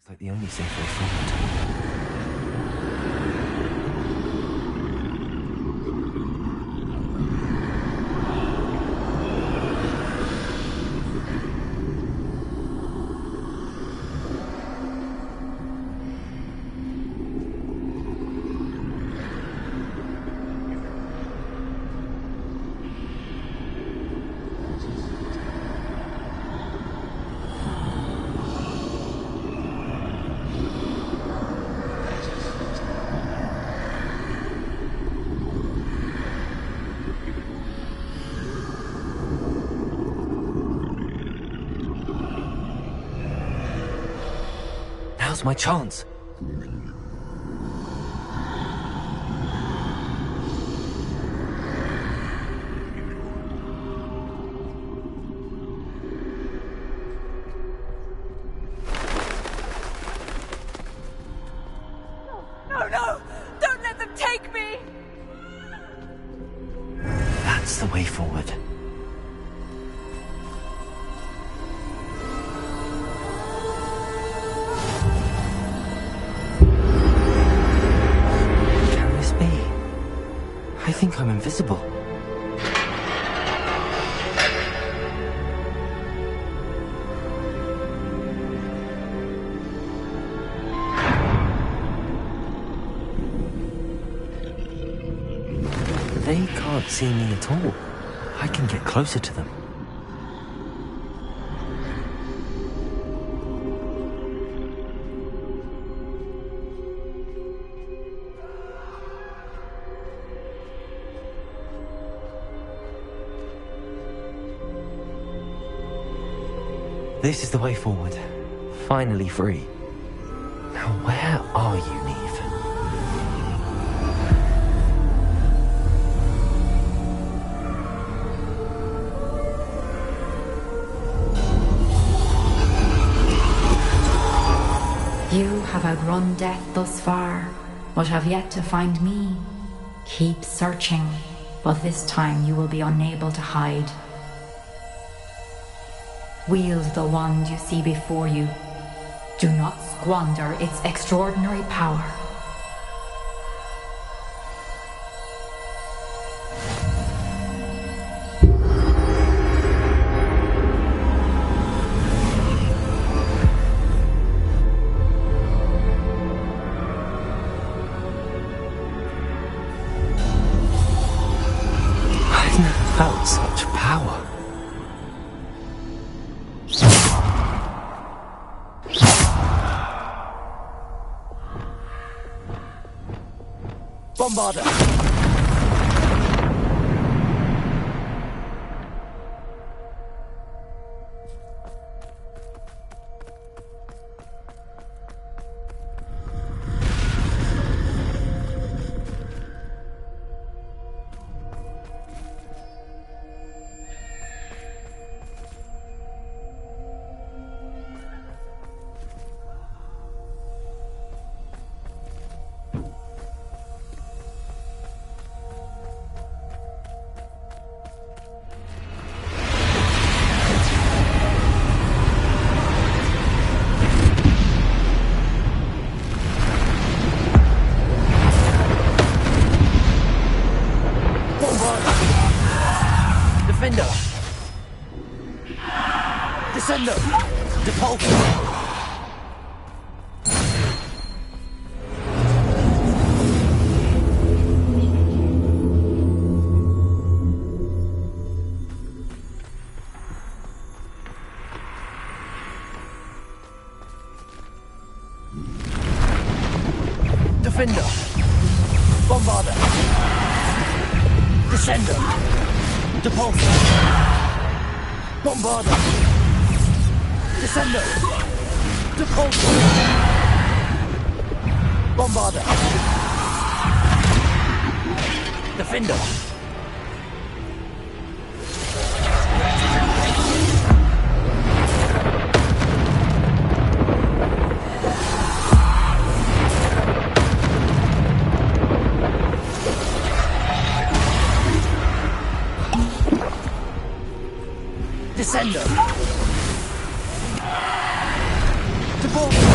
Looks like the only safe way forward. Now's my chance. No! Don't let them take me! That's the way forward. I think I'm invisible. They can't see me at all. I can get closer to them. This is the way forward. Finally free. Now where are you, Neve? You have outrun death thus far, but have yet to find me. Keep searching, but this time you will be unable to hide. Wield the wand you see before you. Do not squander its extraordinary power. felt such power. Bombarder! Descendo! Depulso! Defender! Bombarder! Descendo! Depulso! Bombarder! Descendo! Depulso! Bombarder! Defender! Descendo! Depulso!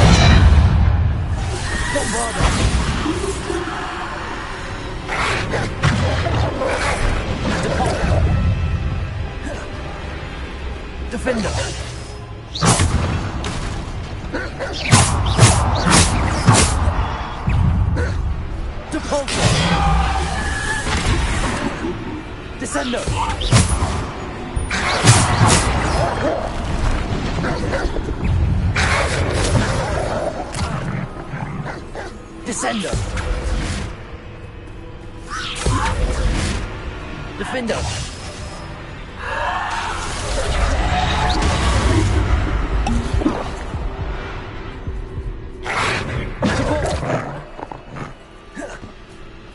Bombarder! Depulso! Defender! Depulso! Descendo! Descendo! Defender!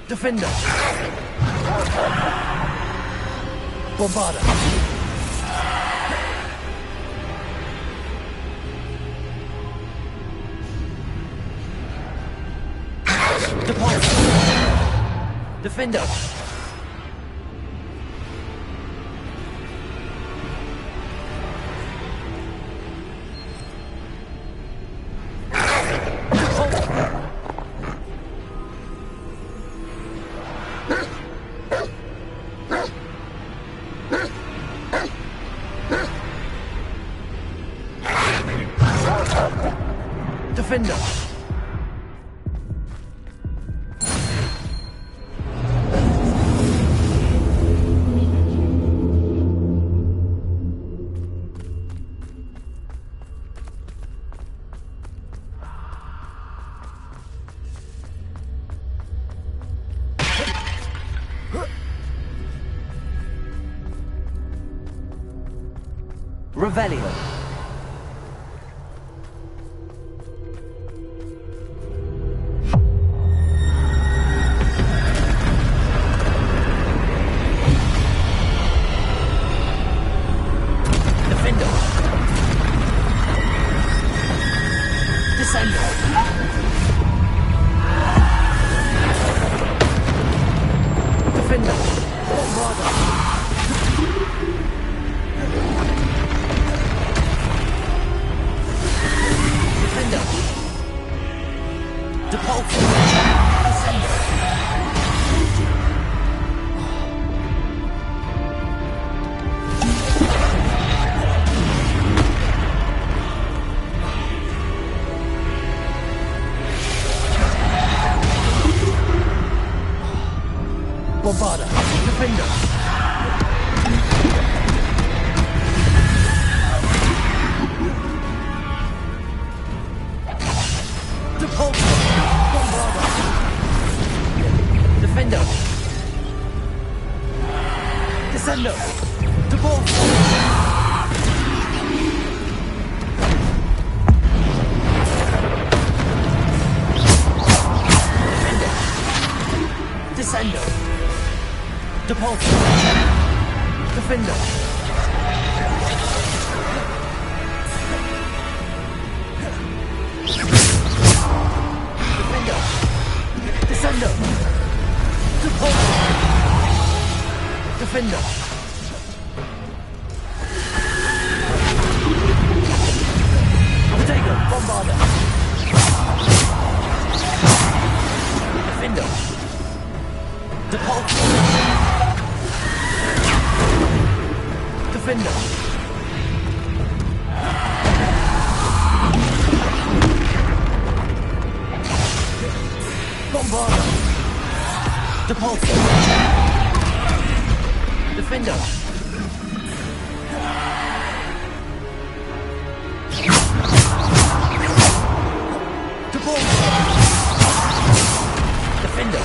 Defender! Bombarder! Defender! Defender! Revelio. Defender. Descendo. Defender. Bombarder. Defender. Depulso. Descendo. Bombarder. Defender. Descendo! To ball! Descendo! Depulso! Defendo! Defendo! Descendo! Depulso! Defendo! Potato! Bombarder! Defendo! Depulso! Defender! Bombarder! Depulso! Defender! Depulso! Defender!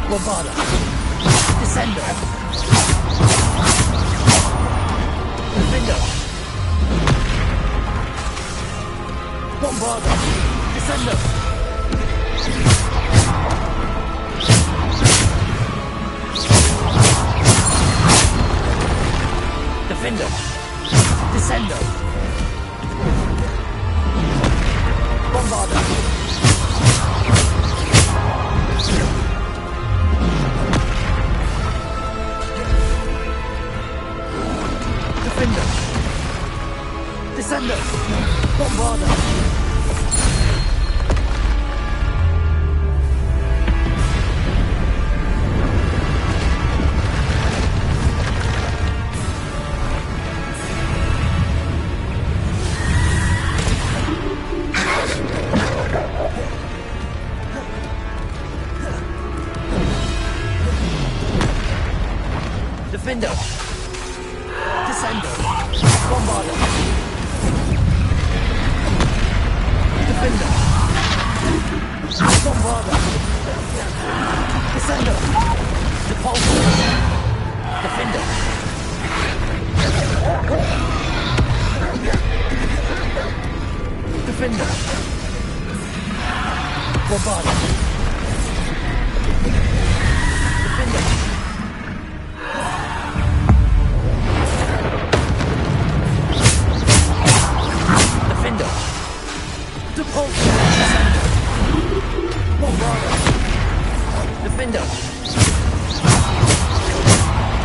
Bombarder! Descendo! Defender! Bombarder! Descendo! Defender! Descendo! Bombarder! Defender! Descendo! Bombarder! Defender! Descendo! Bombarder! Defender! Bombarder! Descendo! Depulso! Defender! Defender! Bombarder! Defender! Defender! Depulso! Bombarder! Defender!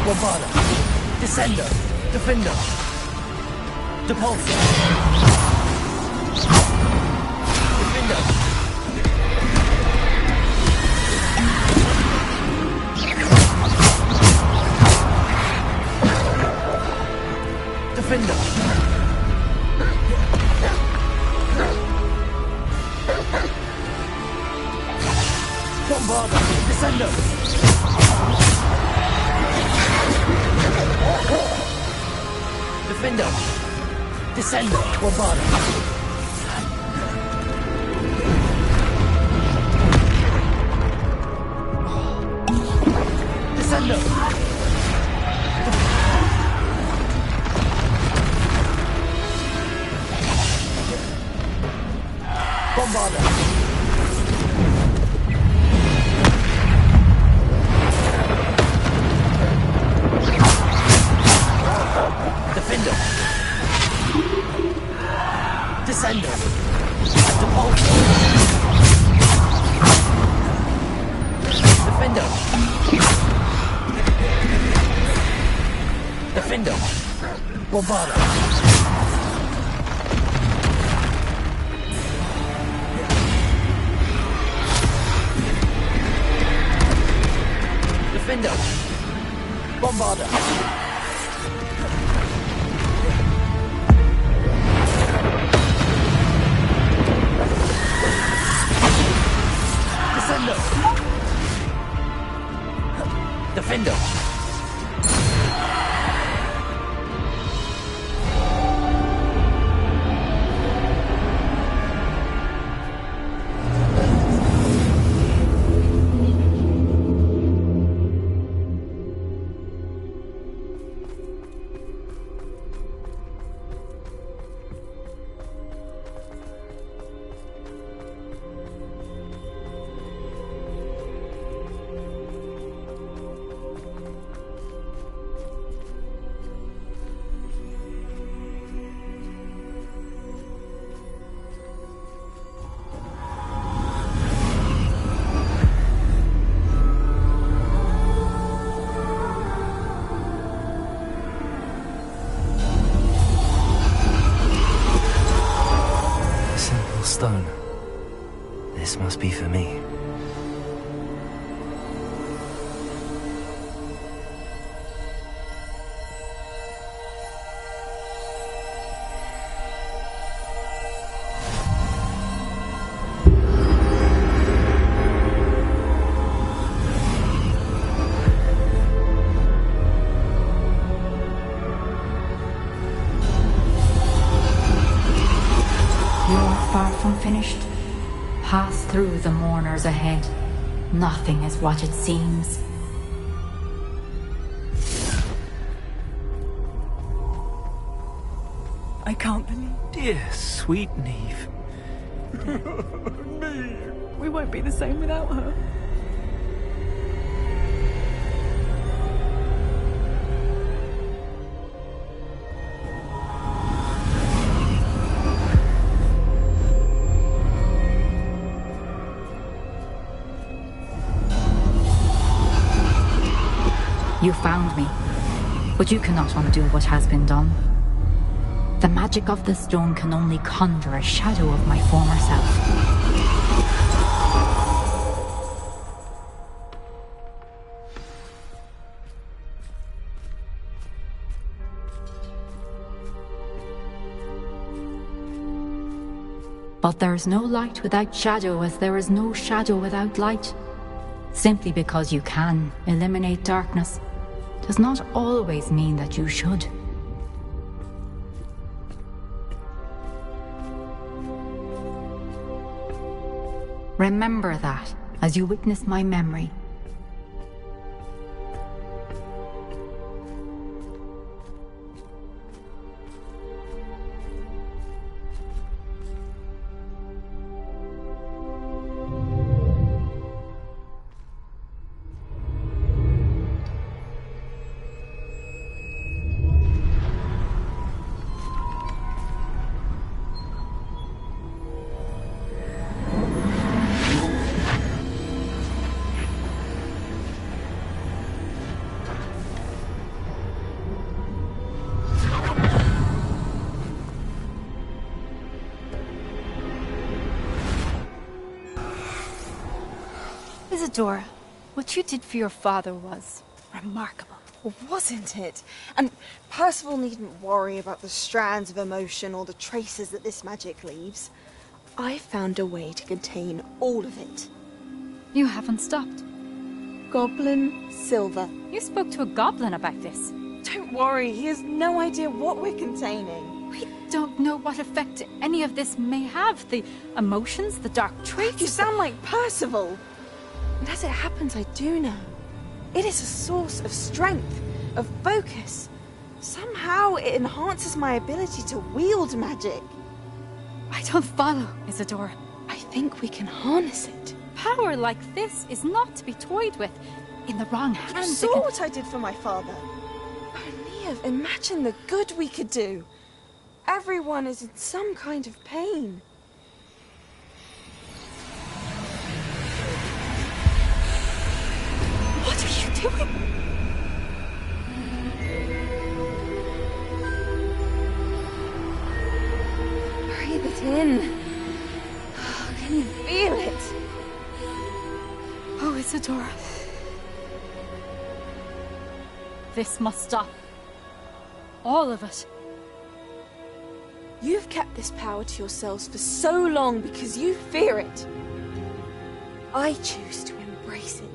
Bombarder! Descendo! Defender! Depulso! Defender! Defender! Bombarder! Descendo! Defender! Descendo! Bombarder! Descendo! Bombarder! Defender! Descendo! Depulso! Defender! Defender! Bombarder! Defender! Bombarder! Descendo! Defender! stone. This must be for me. Finished. Pass through the mourners ahead. Nothing is what it seems. I can't believe. Dear, sweet Neve. We won't be the same without her. You found me, but you cannot undo what has been done. The magic of the stone can only conjure a shadow of my former self. But there is no light without shadow, as there is no shadow without light. Simply because you can eliminate darkness does not always mean that you should. Remember that as you witness my memory. Isadora, what you did for your father was remarkable. Wasn't it? And Percival needn't worry about the strands of emotion or the traces that this magic leaves. I found a way to contain all of it. You haven't stopped. Goblin Silver. You spoke to a goblin about this. Don't worry, he has no idea what we're containing. We don't know what effect any of this may have. The emotions, the dark traits. You sound like Percival. And as it happens, I do know. It is a source of strength, of focus. Somehow it enhances my ability to wield magic. I don't follow, Isadora. I think we can harness it. Power like this is not to be toyed with. In the wrong hands, You saw what I did for my father. Oh, Neve, imagine the good we could do. Everyone is in some kind of pain. What are you doing? Breathe it in. Can you feel it? Oh, Isadora. This must stop. All of it. You've kept this power to yourselves for so long because you fear it. I choose to embrace it.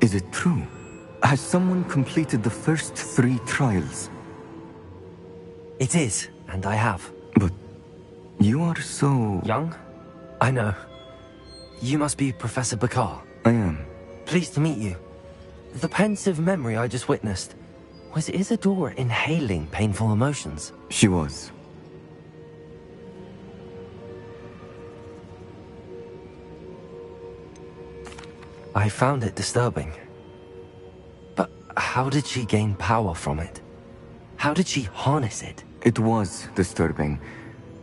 Is it true? Has someone completed the first 3 trials? It is, and I have. But you are so... young? I know. You must be Professor Bakar. I am. Pleased to meet you. The pensive memory I just witnessed, was Isadora inhaling painful emotions? She was. I found it disturbing. But how did she gain power from it? How did she harness it? It was disturbing.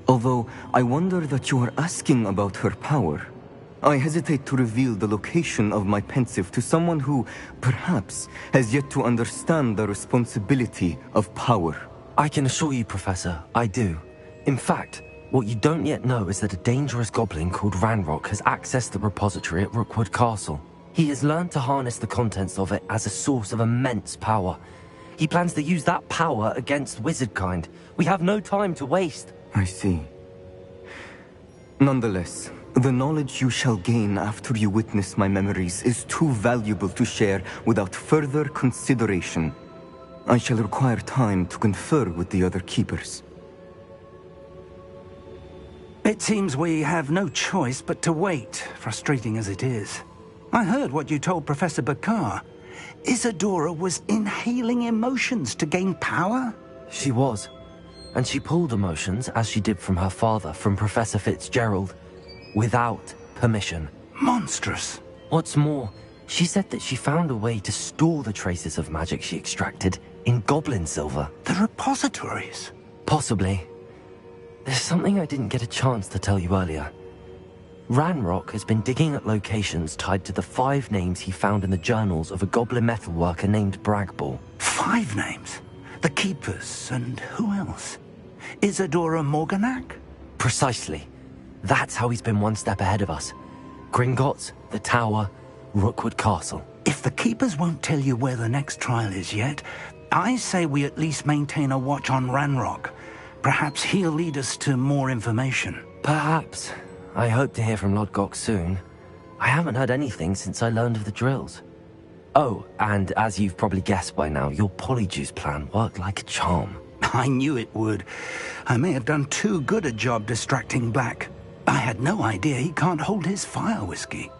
Although, I wonder that you are asking about her power. I hesitate to reveal the location of my pensive to someone who, perhaps, has yet to understand the responsibility of power. I can assure you, Professor, I do. In fact, what you don't yet know is that a dangerous goblin called Ranrock has accessed the repository at Rookwood Castle. He has learned to harness the contents of it as a source of immense power. He plans to use that power against wizardkind. We have no time to waste. I see. Nonetheless, the knowledge you shall gain after you witness my memories is too valuable to share without further consideration. I shall require time to confer with the other keepers. It seems we have no choice but to wait, frustrating as it is. I heard what you told Professor Bakar. Isadora was inhaling emotions to gain power? She was. And she pulled emotions, as she did from her father, from Professor Fitzgerald, without permission. Monstrous. What's more, she said that she found a way to store the traces of magic she extracted in goblin silver. The repositories? Possibly. There's something I didn't get a chance to tell you earlier. Ranrock has been digging at locations tied to the 5 names he found in the journals of a goblin metalworker named Bragball. 5 names? The Keepers, and who else? Isadora Morganac? Precisely. That's how he's been one step ahead of us. Gringotts, the Tower, Rookwood Castle. If the Keepers won't tell you where the next trial is yet, I say we at least maintain a watch on Ranrock. Perhaps he'll lead us to more information. Perhaps. I hope to hear from Lodgok soon. I haven't heard anything since I learned of the drills. Oh, and as you've probably guessed by now, your polyjuice plan worked like a charm. I knew it would. I may have done too good a job distracting Black. I had no idea he can't hold his fire whiskey.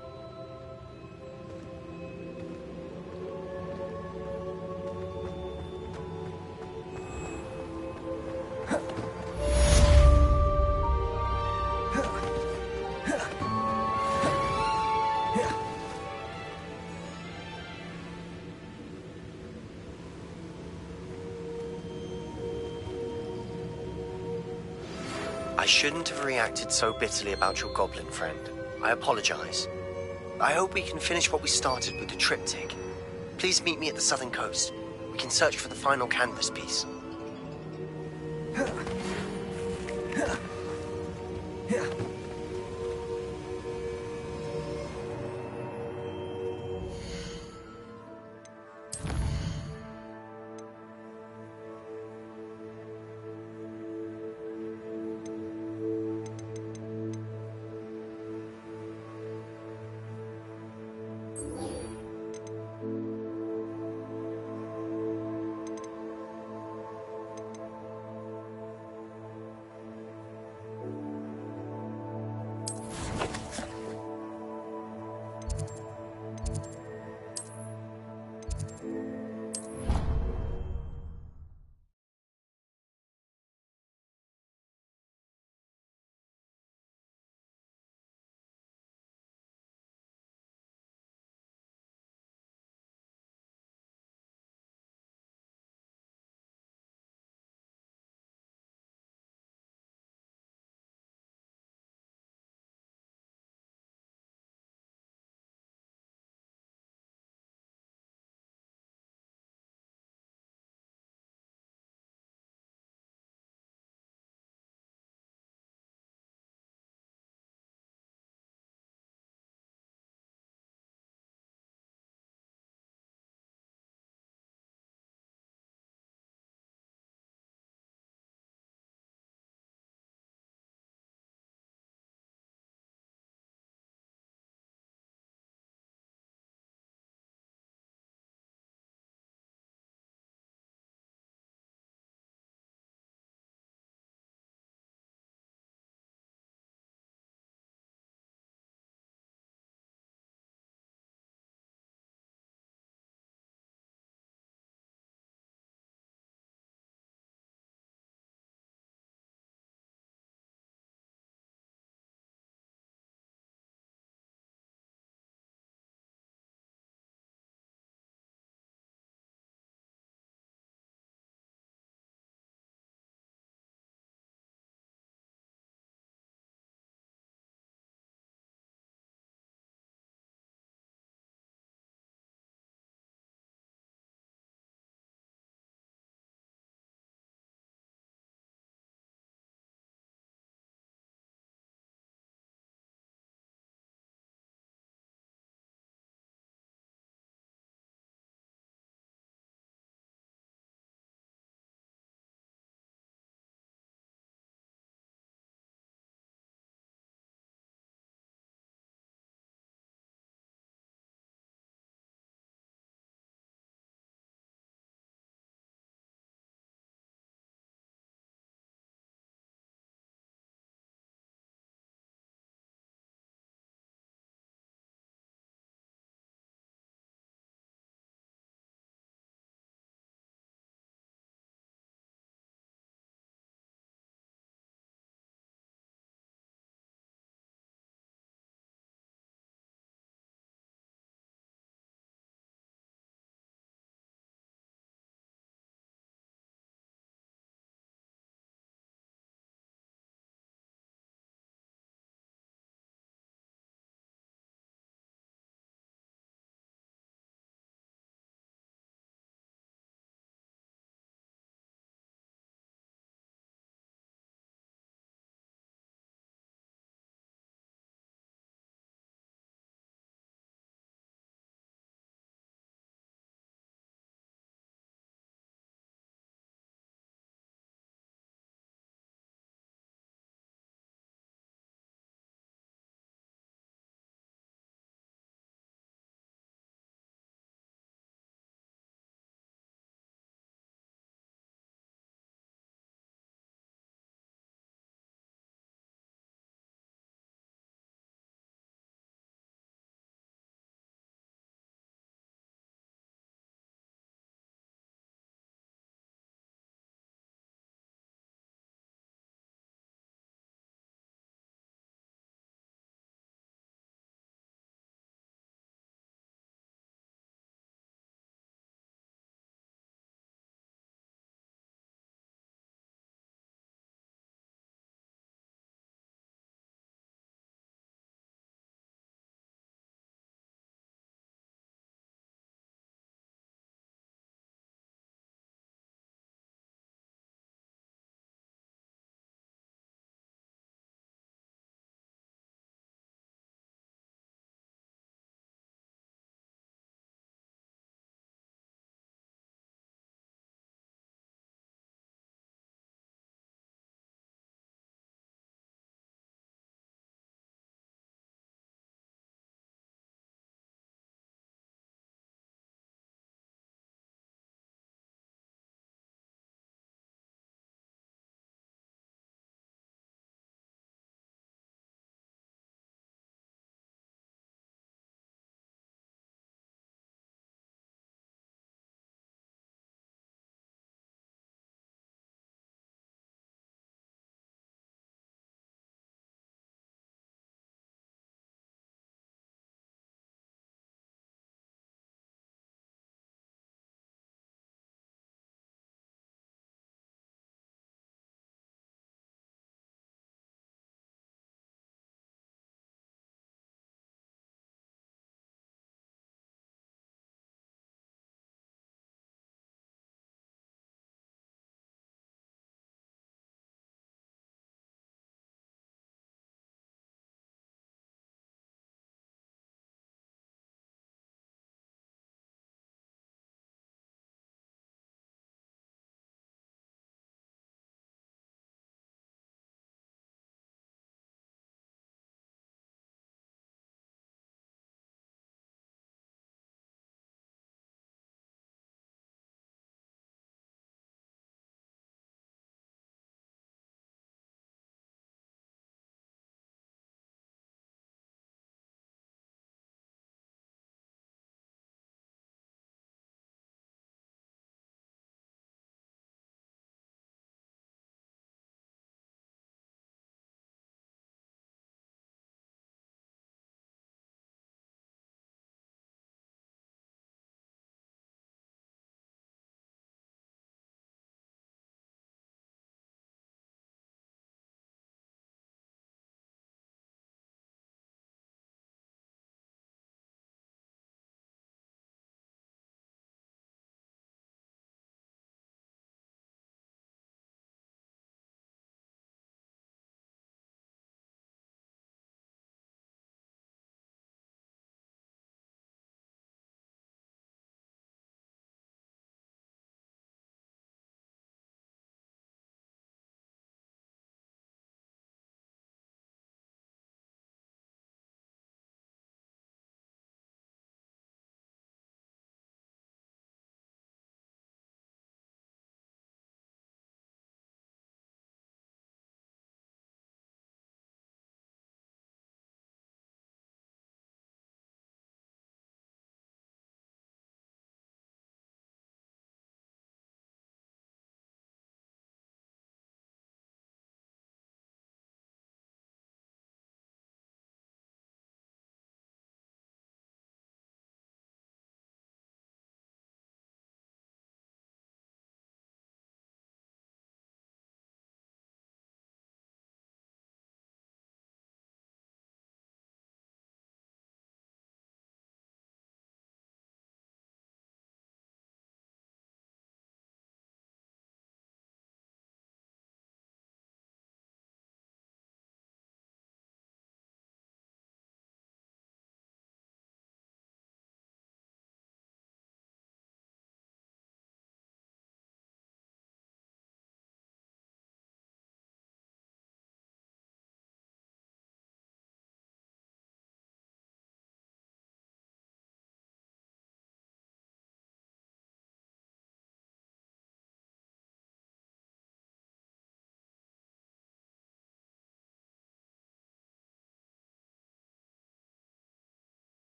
I shouldn't have reacted so bitterly about your goblin friend. I apologize. I hope we can finish what we started with the triptych. Please meet me at the southern coast. We can search for the final canvas piece.